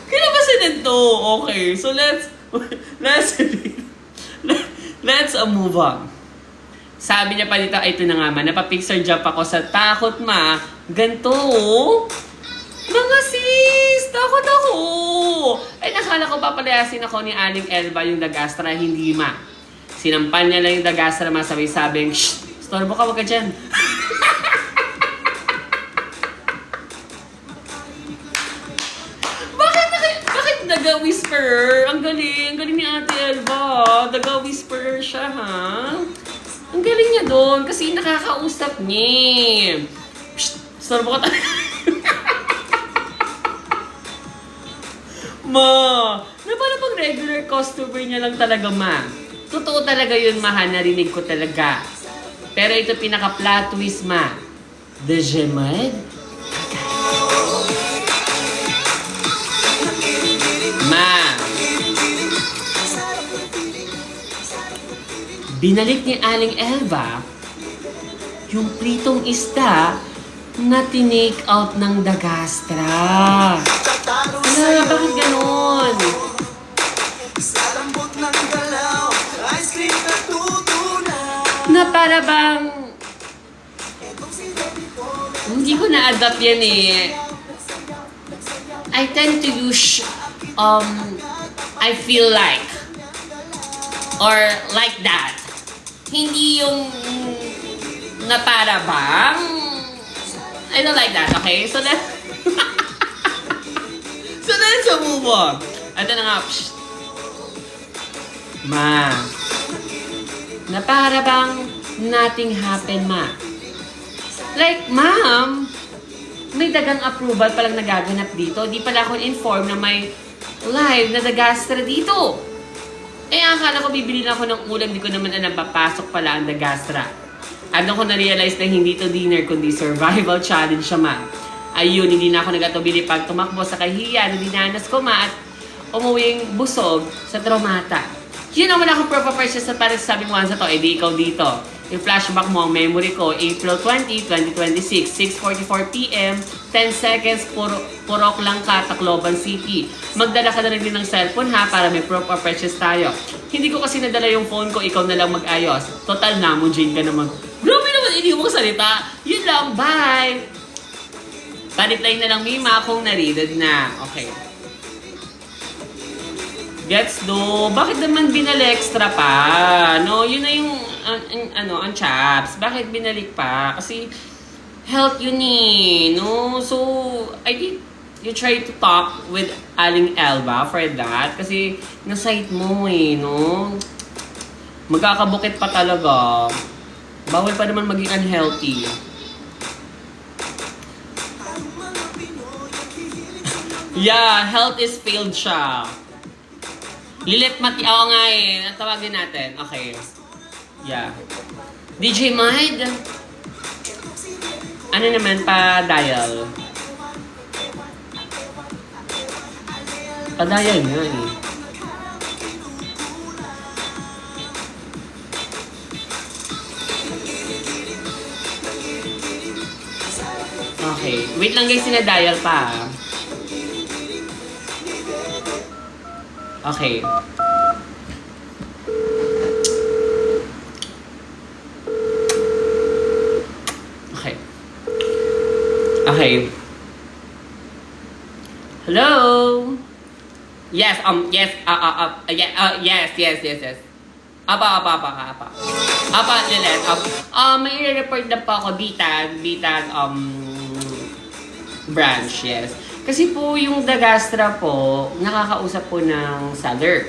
S1: Kailan ba sinento? Okay, so let's move on. Sabi niya pa dito, ito na nga, ma, napapicture jump ako sa takot, ma. Ganto, oh. Mga sis, takot ako. Ay, nakala ko papalayasin ako ni Aling Elba yung Dagastra, hindi, ma. Sinampal niya lang yung Dagastra, ma, sabing, shh, storbo ka, wag ka dyan. Bakit Daga Whisperer? Ang galing ni Ate Elba. Daga Whisperer siya, ha? Ang galing niya doon kasi nakakausap niya. Psst! Sorbo ka talaga. Ma! Na parang pang regular customer niya lang talaga, ma. Totoo talaga yun, ma. Narinig ko talaga. Pero ito pinaka-plot twist, ma. The Gemad? Ma. Binalik ni Aling Elba yung pritong isda na tinake out ng Dagastra. Ala, bakit ganon? Na para bang hindi ko na-adapt yan eh. I tend to use I feel like or like that. Hindi yung na para bang I don't like that, okay? So let's move on. Ito na nga. Psst. Ma. Na para bang nothing happen, ma. Like, ma'am, may dagang approval palang nagaganap dito. Di pala ako informed na may live na Dagastra dito. Eh, akala ko bibili na ako ng ulam, di ko naman alam, papasok pala ang Dagastra. Ano ko na-realize na hindi to dinner, kundi survival challenge siya, ma. Ayun, hindi na ako nagatubili pag tumakbo sa kahiya na dinanas ko, ma, at umuwing busog sa traumata. Yun ang wala akong proper-purchase sa parang sabing once na to, eh di ikaw dito. I-flashback mo ang memory ko, April 20, 2026, 6:44 p.m., 10 seconds, purok lang ka, Tacloban City. Magdala ka na rin din ng cellphone, ha, para may proof of purchase tayo. Hindi ko kasi nadala yung phone ko, ikaw na lang mag-ayos. Total na mo, Jane ka naman. Grabe naman, hindi mo salita. Yun lang, bye! Pa-reply na lang, Mima, kung naridad na. Okay. Gets do? Bakit naman binali-extra pa? No, yun na yung ang chaps. Bakit binalik pa? Kasi health yun eh, no? So, I think you try to talk with Aling Elba for that. Kasi na-site mo eh, no? Magkakabukit pa talaga. Bawal pa naman maging unhealthy. Yeah, health is failed siya. Lilit Mati, oo nga eh. Natawagin natin. Okay. Yeah. DJ Mind? Ano naman pa-dial? Pa-dial nga eh. Okay. Wait lang guys, sinadial pa. Okay. Okay. Okay. Hello? Yes, yes, yes. Apa. Apa, Lilet. May i-report na po ako, bitag, branch, yes. Kasi po, yung Dagastra po, nakakausap po ng seller.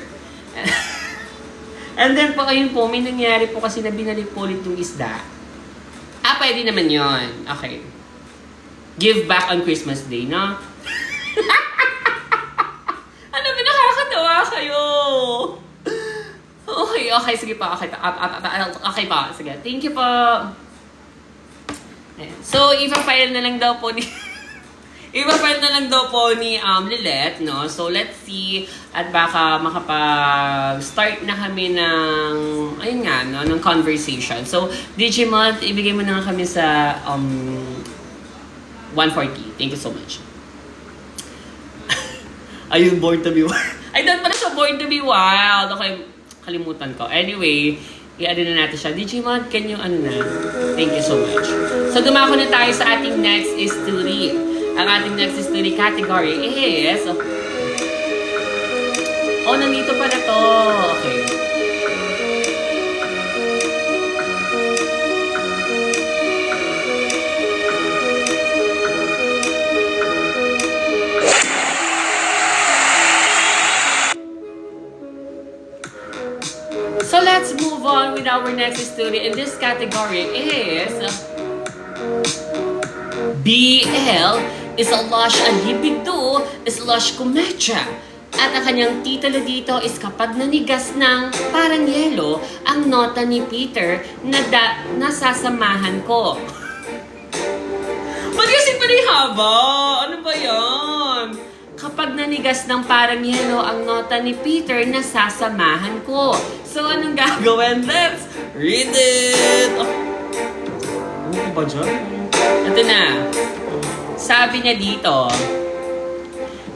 S1: And then po, ayun po, may nangyari po kasi na binalik po ulit yung isda. Pwede naman yon. Okay. Give back on Christmas Day, no? Ano ba, nakakatawa kayo? Okay, sige pa. Okay pa, sige. Thank you po. So, ipa-file na lang daw po ni... ipa-file na lang daw po ni Lilet, no? So, let's see. At baka makapag-start na kami ng... Ayun nga, no? Ng conversation. So, Digimon, ibigay mo na nga kami sa 140. Thank you so much. Ayun, born to be wild. Ay, doon pala siya, born to be wild. Okay, kalimutan ko. Anyway, i-ano na natin siya. Digimon, can you ano na? Thank you so much. So, dumako na tayo sa ating next story. Ang ating next story category is... Oh, nandito pa na to. Okay. So let's move on with our next story. And this category is... BL is a lush libido is lush komedya. At ang kanyang titulo dito is kapag nanigas ng parang yelo ang nota ni Peter na nasasamahan ko. Ba't kasi pala yung haba? Ano ba yan? Kapag nanigas ng parang yelo ang nota ni Peter, nasasamahan ko. So, anong gagawin? Let's read it! Ano ba dyan? Ito na. Sabi niya dito,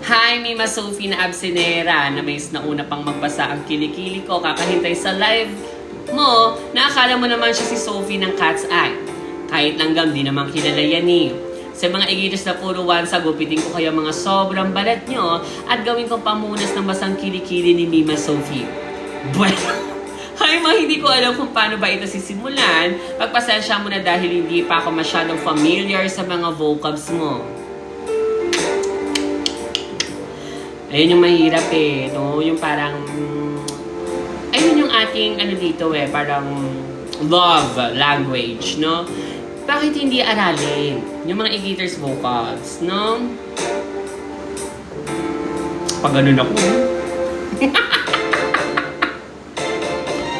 S1: Hi, Mima Sophie na absenera na may nauna pang magbasa ang kilikili ko kakahintay sa live mo na akala mo naman siya si Sophie ng Cat's Eye. Kahit langgam di naman kilala yan eh. Sa mga igitos na puro wansa, gupitin ko kayo mga sobrang balat nyo at gawin ko pamunas ng basang kilikili ni Mima Sophie. Bueno, Hi ma, hindi ko alam kung paano ba ito sisimulan. Pagpasensya mo na dahil hindi pa ako masyadong familiar sa mga vocabs mo. Ayun yung mahirap eh, no? Yung parang... ayun yung ating ano dito eh, parang love language, no? Bakit hindi aralin yung mga Igaters vocals, no? Pag ganun ako.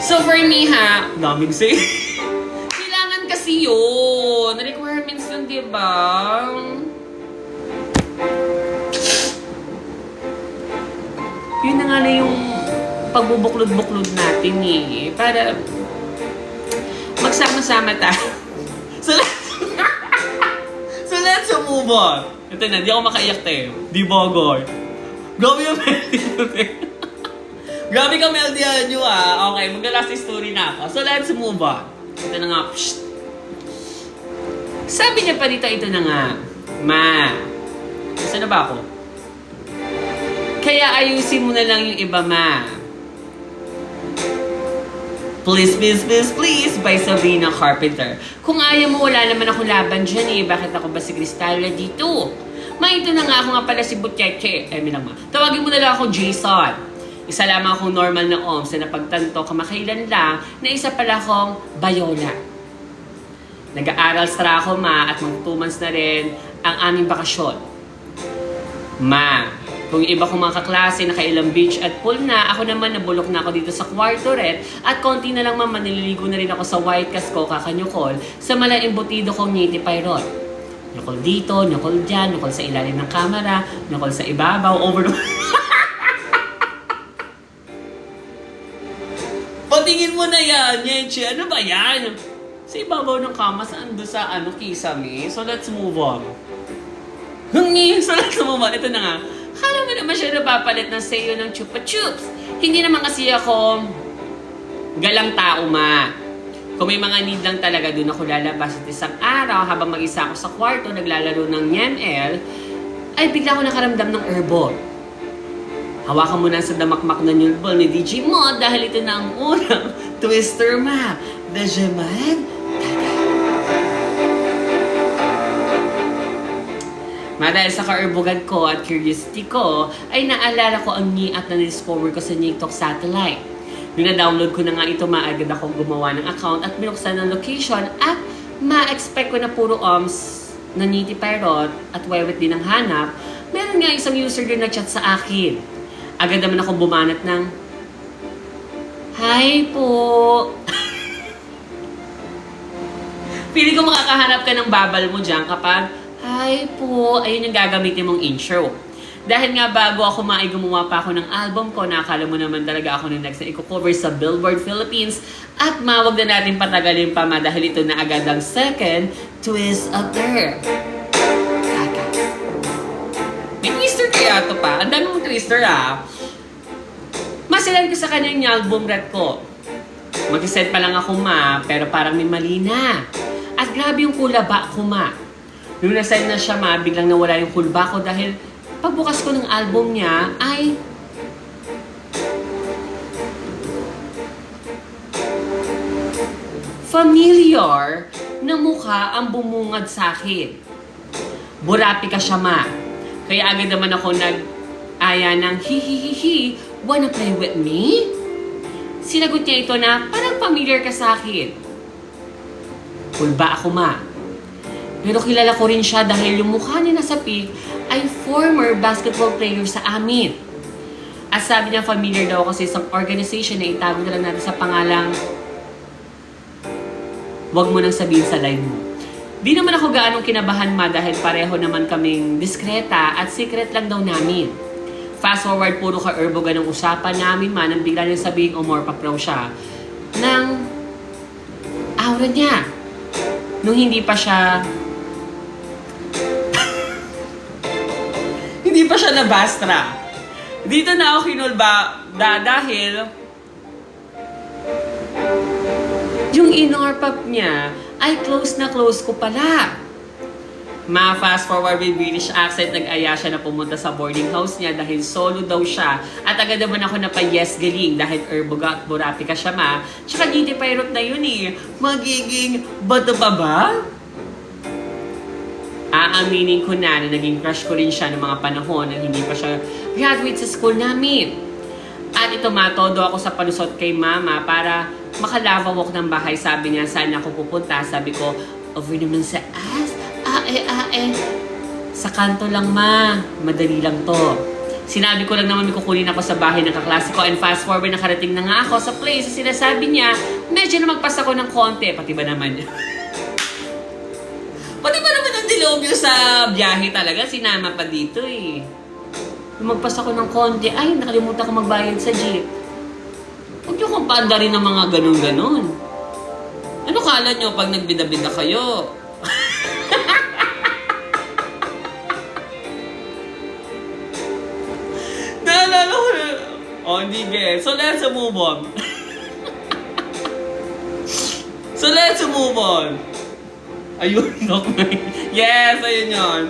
S1: So for me ha, daming say. Kailangan kasi yun. Requirements yun, diba? Yun na nga na yung pagbubuklod-buklod natin eh. Para magsama-sama tayo. So let's move on. Ito na, di ako makaiyak tayo. Di ba, guys? Grabe yung melody. Grabe ka melodyan nyo ah. Okay, magla-last story na ako. So let's move on. Ito na nga. Psst. Sabi niya pa dito, ito na nga. Ma, saan na ba ako? Kaya ayusin mo na lang yung iba, ma. Please, please, please, please, by Sabrina Carpenter. Kung ayaw mo, wala naman ako laban dyan eh. Bakit ako ba si Cristalla dito? Ma, ito na nga ako nga pala si Butcheche. Bilang ma. Tawagin mo na lang ako Jason. Isa lamang akong normal na OMS na napagtanto kamakailan lang na isa pala akong Bayola. Nag-aaral sa ako, ma, at mag 2 months na rin ang aming bakasyon. Ma, kung yung iba kong mga kaklase nakailang beach at pool na, ako naman nabulok na ako dito sa kwarto rin at konti na lang mama, nililigo na rin ako sa white casco kakanyukol sa malaking butido kong Niti Pyron. Nukol dito, nukol dyan, nukol sa ilalim ng kamera, nukol sa ibabaw, over the... Patingin mo na yan, Yenchi. Ano ba yan? Sa ibabaw ng kama, saan doon sa kisame? So let's move on. So, sa moment, ito na nga. Kala mo naman siya napapalit ng sayo ng Chupa Chups. Hindi naman kasi ako galang tao, ma. Kung may mga need lang talaga, doon ako lalabas at isang araw habang mag-isa ako sa kwarto, naglalaro ng ML, ay bigla ako nakaramdam ng herbal. Hawakan mo na sa damakmak na nyulbol ni DJ Mo dahil ito na ang unang twister, ma. Benjamin Tata. Ma, dahil sa kaerbugan ko at curiosity ko, ay naalala ko ang niat na discover ko sa TikTok satellite. Nung na-download ko na nga ito, maagad akong gumawa ng account at binuksan ng location at ma-expect ko na puro na niti parrot at wewet din ang hanap. Meron nga isang user din na chat sa akin. Agad naman akong bumanat ng, "Hi po." Pili ko makakahanap ka ng babal mo dyan kapag, "Hi po." Ayun yung gagamitin mong intro. Dahil nga bago ako gumawa pa ako ng album ko, nakakala mo naman talaga ako ng next na i-cover sa Billboard Philippines. At mawag na natin patagalin pa, ma, dahil ito na agad ang second twist of there. Kaka. May twister kaya ito pa. Ang dami mong twister, ah. Masilan ko sa kanyang album rat ko. Mag-set pa lang ako, ma, pero parang may mali na. At grabe yung kulaba ko, ma. Nung nasend na siya, ma, biglang nawala yung kulba ko dahil pagbukas ko ng album niya ay familiar na mukha ang bumungad sa akin. Burapi ka siya, ma. Kaya agad naman ako nag-aya ng hihihihi, "Wanna play with me?" Sinagot niya ito na parang familiar ka sa akin. Kulba ako, ma. Pero kilala ko rin siya dahil yung mukha niya nasa pic ay former basketball player sa amin. At sabi niya familiar daw kasi isang organization na itago na lang natin sa pangalang "Wag mo nang sabihin sa live mo." Di naman ako gaanong kinabahan, ma, dahil pareho naman kaming diskreta at secret lang daw namin. Fast forward, puro ka-erbogan ng usapan namin, ma, nang bigla niyang sabihin umorpap raw siya ng aura niya. Nung hindi pa siya nabastra. Dito na ako kinulba dahil yung inorpap niya ay close na close ko pala. Ma-fast forward with British accent, nag-aya siya na pumunta sa boarding house niya dahil solo daw siya. At agad naman ako napayes galing dahil erboga at burapi ka siya, ma. Tsaka hindi pirate na yun eh. Magiging bato pa ba? Aaminin ko na naging crush ko rin siya ng mga panahon na hindi pa siya graduate sa school namin. At ito, ma, todo ako sa palusot kay mama para makalava walk ng bahay. Sabi niya, saan ako pupunta? Sabi ko, over naman sa ass. Sa kanto lang, ma. Madali lang to. Sinabi ko lang naman may kukunin ako sa bahay ng kaklase ko and fast forward, nakarating na nga ako sa place. Sinasabi niya, medyo na magpas ako ng konti. Pati ba naman niya? Pati ba naman ang dilobyo sa biyahe talaga? Sinama pa dito eh. Magpas ako ng konti, ay, nakalimutan ko magbayad sa jeep. Huwag niyo kong paanda rin ng mga ganun-ganun. Ano kala niyo pag nagbida-bida kayo? Naalala ko na. Oh, hindi guys. So, let's move on. Ayun, okay. Yes, ayun yun.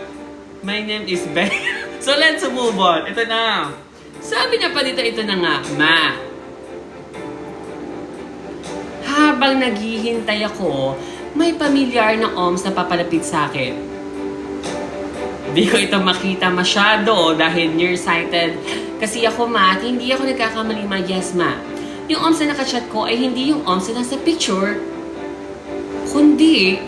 S1: My name is Ben. So, let's move on. Ito na. Sabi niya pa dito, ito na nga, ma. Habang naghihintay ako, may pamilyar na OMS na papalapit sa akin. Di ko ito makita masyado dahil nearsighted. Kasi ako, ma, at hindi ako nagkakamali, ma. Yes, ma. Yung OMS na nakachat ko ay hindi yung OMS na nasa picture, kundi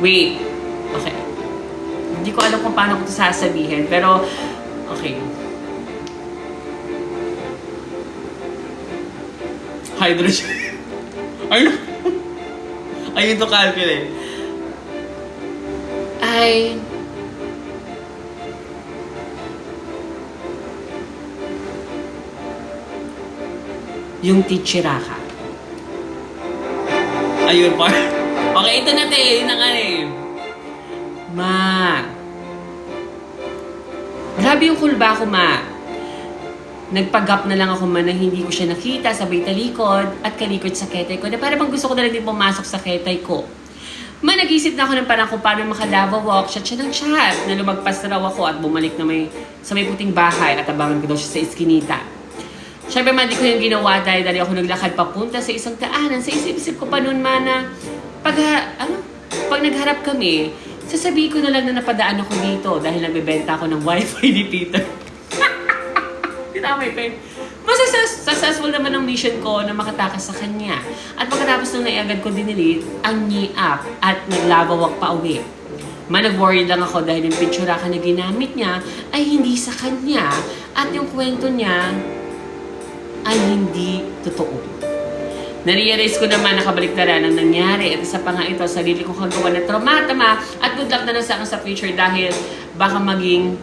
S1: wait. Okay. Hindi ko alam kung paano ko ito sasabihin. Pero, okay. Hydrogen. Ayun to calculate. Yung Tichiraka. Ayun pa. Okay, ito na tayo. Yun ang ano eh. Ma. Grabe yung kulba ko, ma. Nagpagap na lang ako man na hindi ko siya nakita, sabay talikod at kalikod sa ketay ko. Na para bang gusto ko na lang din pumasok sa ketay ko. Ma, nag-isip na ako ng parang kung paano makalava walk, chat siya ng chat. Na lumagpas na raw ako at bumalik na sa may puting bahay at abangan ko daw siya sa iskinita. Siyempre man, di ko yung ginawa dahil ako naglakad papunta sa isang daanan. Sa isip-isip ko pa noon, ma, na pag nagharap kami, sasabihin ko na lang na napadaan ako dito dahil nagbebenta ako ng wifi ni Peter. Tinamay pa yun. Successful naman ang mission ko na makatakas sa kanya. At pagkatapos nung naiagad ko dinilit, ang app at naglabawak pa uwi. Nag-worry lang ako dahil yung picture na ginamit niya ay hindi sa kanya at yung kwento niya ay hindi totoo. Narealize ko naman nakabaliktaran ang nangyari at isa pa nga ito, sarili ko kagawa na traumatama at good luck na lang sa akin sa future dahil baka maging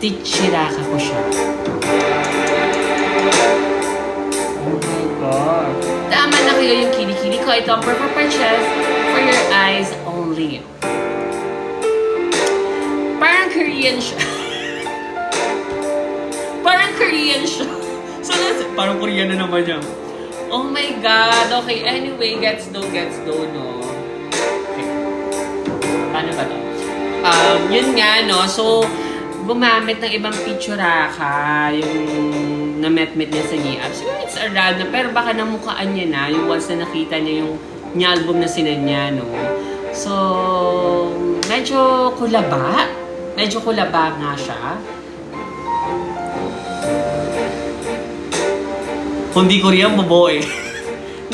S1: tichiraka ko siya. Oh my God. Tama na kayo yung kilikili ko. Ito ang Purple Purchase for your eyes only. Parang Korean siya. Parang Korean siya. So, parang Korean na naman yan. Oh my God. Okay, anyway, gets do, no? Okay. Paano ba to? Yun nga, no? So, gumamit ng ibang picture yung na-met-met niya sa Ni-Up. Siguro it's a random, pero baka namukaan niya na, yung once na nakita niya yung album na sinanya, no? So, medyo kulaba. Medyo kulaba nga siya. Kung di Korean, bobo eh.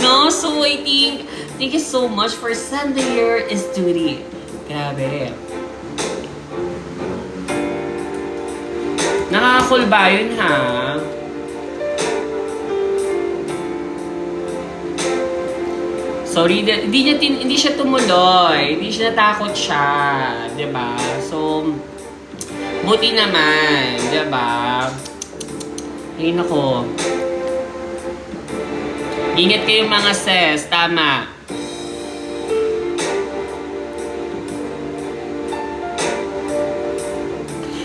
S1: No? So, I think, thank you so much for sending your story. Grabe. Nakakakulba yun, ha? Sorry, hindi siya tumuloy. Hindi siya natakot siya. Diba? So, buti naman. Diba? Ay, nako. Ingat kayo mga sis. Tama.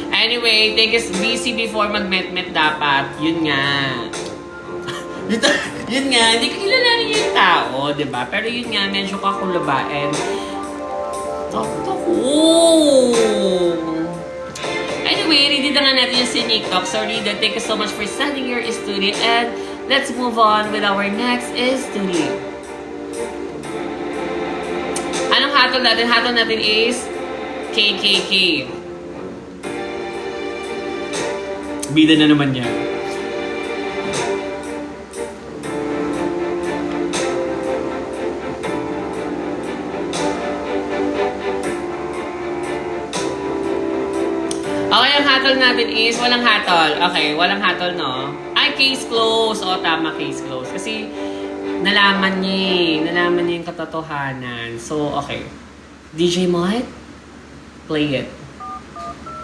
S1: Anyway, take us busy before mag-met-met dapat. Yun nga. Yun nga, hindi ko kilalanin yung tao, diba? Pero yun nga, medyo kakulabain. Anyway, read na nga natin yung Sneak Talk. So, Rida, thank you so much for sending your story. And let's move on with our next story. Anong hatol natin? Hatol natin is KKK. Bida na naman yan. Okay, ang hatol natin is walang hatol. Okay, walang hatol, no? Ay, case closed. O, tama, case closed. Kasi nalaman niya yung katotohanan. So, okay. DJ Mod, play it.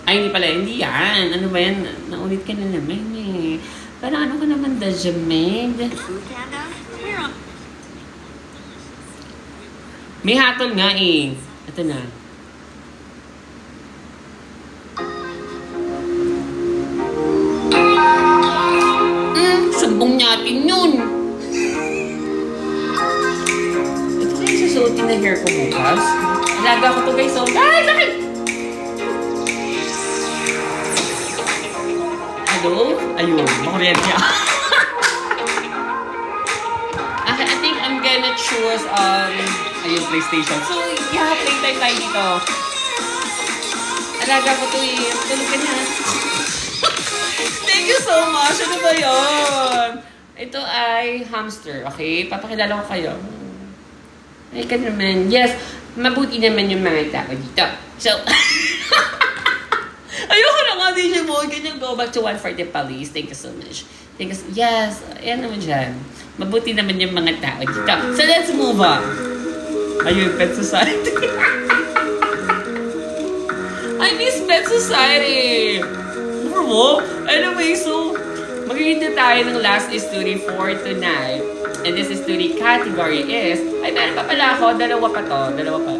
S1: Ay, hindi pala. Hindi yan. Ano ba yan? Naulit ka na naman eh. Parang ano ka naman, Dajameg? May hatol nga eh. Ito na. Sumbong natin yun. Ito kayo susuotin na hair ko bukas. Alaga ko to guys. So, ay, sakit! Hello? Ayun, makuryente siya. Okay, I think I'm gonna choose ayun, PlayStation. So, yeah, playtime tayo dito. Alaga ko to eh. Tulog ka na. Thank you so much. Ano ba yun? Ito ay hamster, okay? Papakilala ko kayo. Ay ka naman. Yes, mabuti naman yung mga tao dito. So, ayoko na nga, DJ Boy. Can you go back to 140 please? Thank you so much. Thank you so, yes, ayan naman dyan. Mabuti naman yung mga tao dito. So, let's move on. Ayun, Pet Society. I miss Pet Society. Ano mo? Anyway, so, maghihintay tayo ng last story for tonight. And this story category is... Ay, meron pa pala ako. Dalawa pa to. Dalawa pa.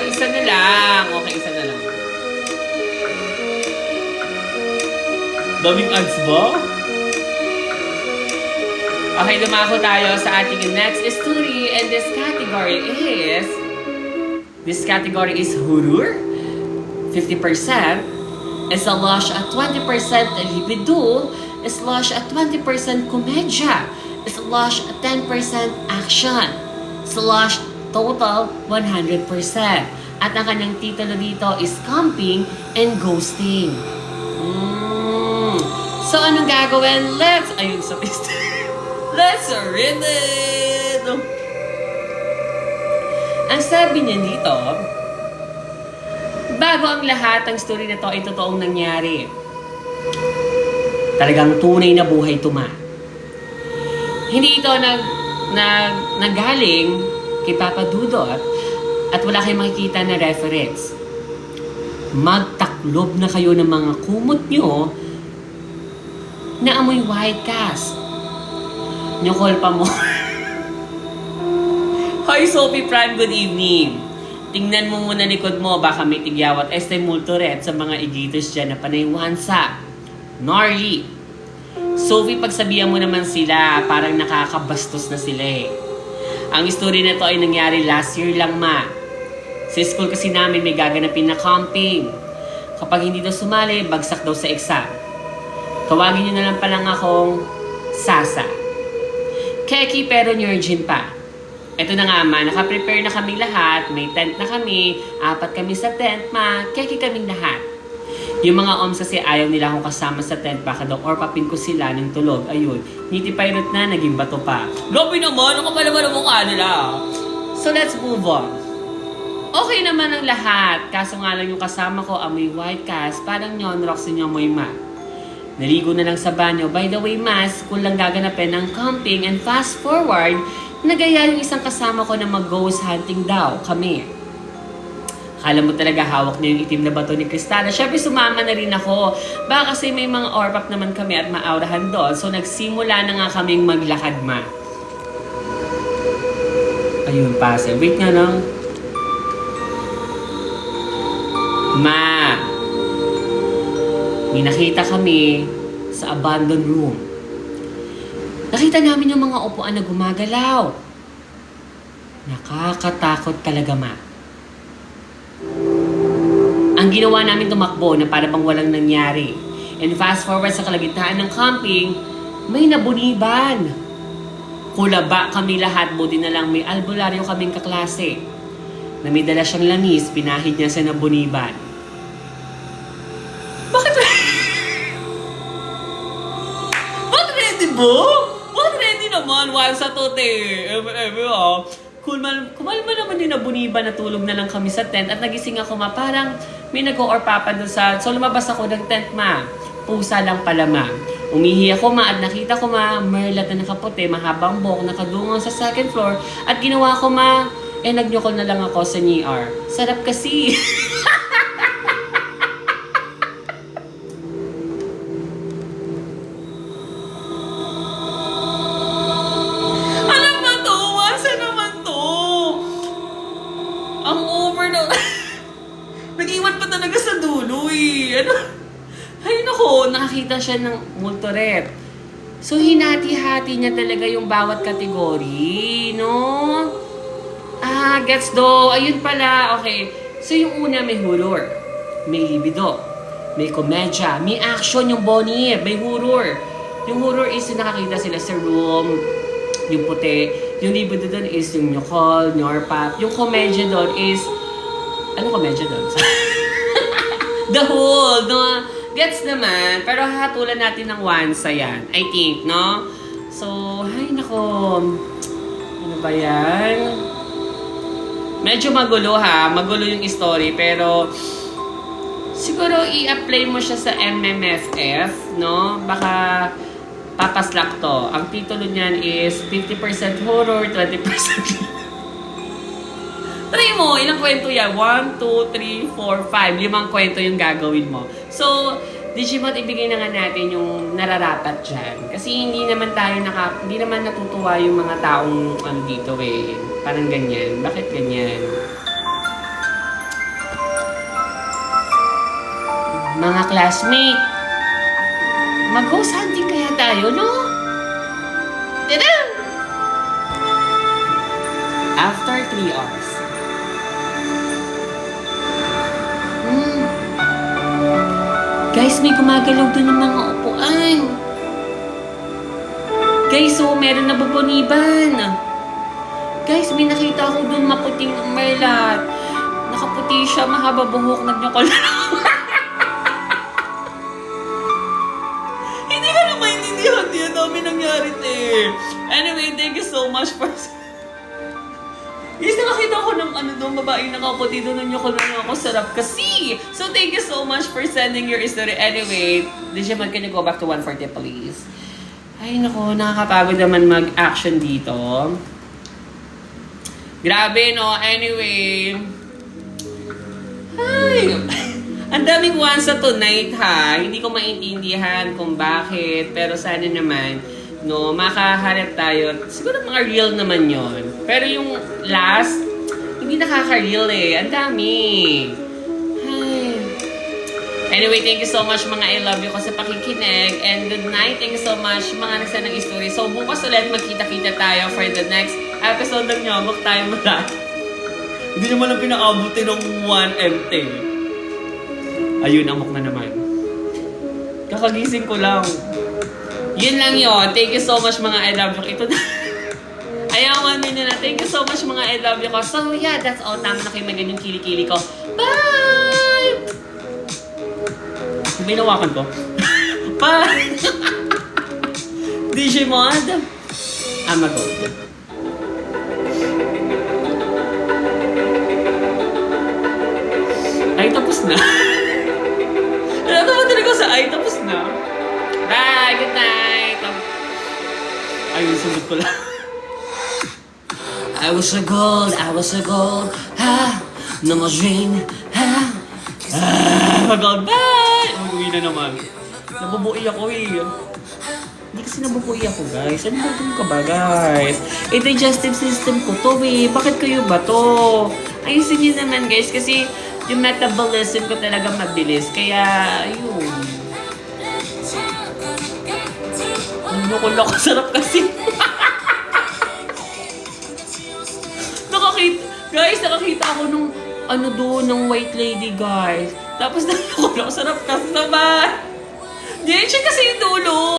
S1: Isa na lang. Okay, isa na lang. Daming ads ba? Okay, dumako tayo sa ating next story. And this category is... This category is horror. 50%. Slash at 20% libido. Slash at 20% komedya. Slash at 10% action. Slash total 100%. At ang kanyang titulo dito is Camping and Ghosting. So, anong gagawin? Ayun sa pista. Let's read it! Ang sabi niya dito, bago ang lahat, ang story na to ay totoong nangyari. Talagang tunay na buhay tuma. Hindi ito nagaling kay Papa Dudot at wala kayong makikita na reference. Magtaklob na kayo ng mga kumot nyo na amoy white cast. Nyokol pa mo. Hi Sophie Fran, good evening. Tingnan mo muna likod mo, baka may tigyawat multuret sa mga igitos dyan na panaywansa. Gnarly. Sophie, pagsabihan mo naman sila, parang nakakabastos na sila eh. Ang story na to ay nangyari last year lang, ma. Sa school kasi namin may gaganapin na camping. Kapag hindi daw sumali, bagsak daw sa exam. Tawagin nyo na lang palang akong Sasa. Keki pero virgin pa. Ito na nga ma, nakaprepare na kaming lahat, may tent na kami, 4 kami sa tent ma, keki kaming lahat. Yung mga oms kasi ayaw nila akong kasama sa tent, baka daw or papin ko sila ng tulog, ayun. Niti pirate na, naging bato pa. Grabe naman, ano ka pa naman ang mukha nila? So let's move on. Okay naman ang lahat, kaso nga lang yung kasama ko amoy white cast, parang nyon rocks nyo amoy ma. Naligo na lang sa banyo. By the way, mas, kung lang gaganapin ng camping and fast forward, nagaya yung isang kasama ko na mag-ghost hunting daw, kami. Akala mo talaga hawak niya yung itim na bato ni Cristana. Siyempre, sumama na rin ako. Baka kasi may mga orpap naman kami at maaurahan doon. So, nagsimula na nga kaming maglakad, ma. Ayun, pase. Wait nga lang. Ma. May nakita kami sa abandoned room. Nakita namin yung mga upuan na gumagalaw. Nakakatakot talaga, ma. Ang ginawa namin tumakbo na para bang walang nangyari. And fast forward sa kalagitnaan ng camping, may nabuniban. Kulaba kami lahat, buti na lang may albularyo kaming kaklase. Na may dala siyang langis, pinahid niya sa nabuniban. Bakit ba? Bakit ready naman? While sa tote. Kumalma naman din na buniba, natulog na lang kami sa tent at nagising ako, ma. Parang may nag-o-orpapa doon sa... So lumabas ako ng tent, ma. Pusa lang pala, ma. Umihi ako, ma, at nakita ko, ma, merlat na nakaputi, mahabang buhok, nakadungong sa second floor. At ginawa ko, ma, nagyokol na lang ako sa NIR. Sarap kasi. Nag-iwan pa talaga sa dulo eh. Ay nako, nakakita siya ng multoret. So hinati-hati niya talaga yung bawat kategory, no? Gets do. Ayun pala, okay. So yung una may horror, may libido, may komedya, may action yung Bonnie, may horror. Yung horror is yung nakakita sila sa room, yung puti. Yung libido doon is yung nyokol, nyorpap. Yung komedya doon is ano komedya doon? The whole, no? Gets naman. Pero hahatulan natin ng once yan. I think, no? So, ay nako. Ano ba yan? Medyo magulo ha. Magulo yung story. Pero, siguro i-apply mo siya sa MMFF, no? Baka papaslak to. Ang titulo niyan is 50% horror, 20% try mo, ilang kwento yan? 1, 2, 3, 4, 5. 5 kwento yung gagawin mo. So, Digimon, ibigay na nga natin yung nararapat dyan. Kasi hindi naman natutuwa yung mga taong dito eh. Parang ganyan. Bakit ganyan? Mga classmate, mag-ghost hunting kaya tayo, no? Tara! After 3 hours. Guys, may gumagalaw doon ng mga upuan. Guys, meron na bubuniban. Guys, may nakita ako doon maputing umarlat. Nakaputi siya, mahaba buhok, nagyakol. Hindi ka na maintindihan. Di ang dami nangyari, te. Anyway, thank you so much for... Guys, nakakita ko ng doon, babaeng nakaputi doon, nagyakol na ako. Sarap kasi. So, thank you so much for sending your story. Anyway, Digimon, can you go back to 140, please? Ay, nako, nakakapagod naman mag-action dito. Grabe, no? Anyway. Ay, ang daming wansa tonight, ha? Hindi ko maintindihan kung bakit. Pero sana naman, no, makaharap tayo. Siguro mga real naman yon. Pero yung last, hindi nakaka-real eh. Ang dami. Ay. Anyway, thank you so much mga I love you ko sa pakikinig. And good night. Thank you so much mga nagsend ng story. So bukas ulit magkita-kita tayo for the next episode ng Nyogok tayo mula. Hindi naman lang pinakabuti ng 1MT. Ayun, amok na naman. Kakagising ko lang. Yun lang yun. Thank you so much mga I love you. Ito na. Ayaw, 1 minute na. Thank you so much mga I love you ko. So yeah, that's all. Tama na kayo magandang kili-kili ko. Bye! Binawakan ko. Bye! Digimon, I'm a gold. Ay, tapos na. Natawa talaga sa ay, tapos na. Bye! Good night! Ayun, sunod ko lang. I was a gold, ha? No more dream, ha? Mag-gold, bye! Uwi na naman. Nabubuhay ako eh. Hindi kasi nabubuhay ako, guys. Ano ba ka ba, guys? Digestive system ko to eh. Bakit kayo ba to? Ayusin nyo naman, guys, kasi yung metabolism ko talaga mabilis. Kaya, ayun. Loko-loko, sarap kasi. Nakakita ako nung doon, ng white lady, guys. Tapos loko-loko, sarap kasi. Sabay! Diyan siya kasi yung dulo.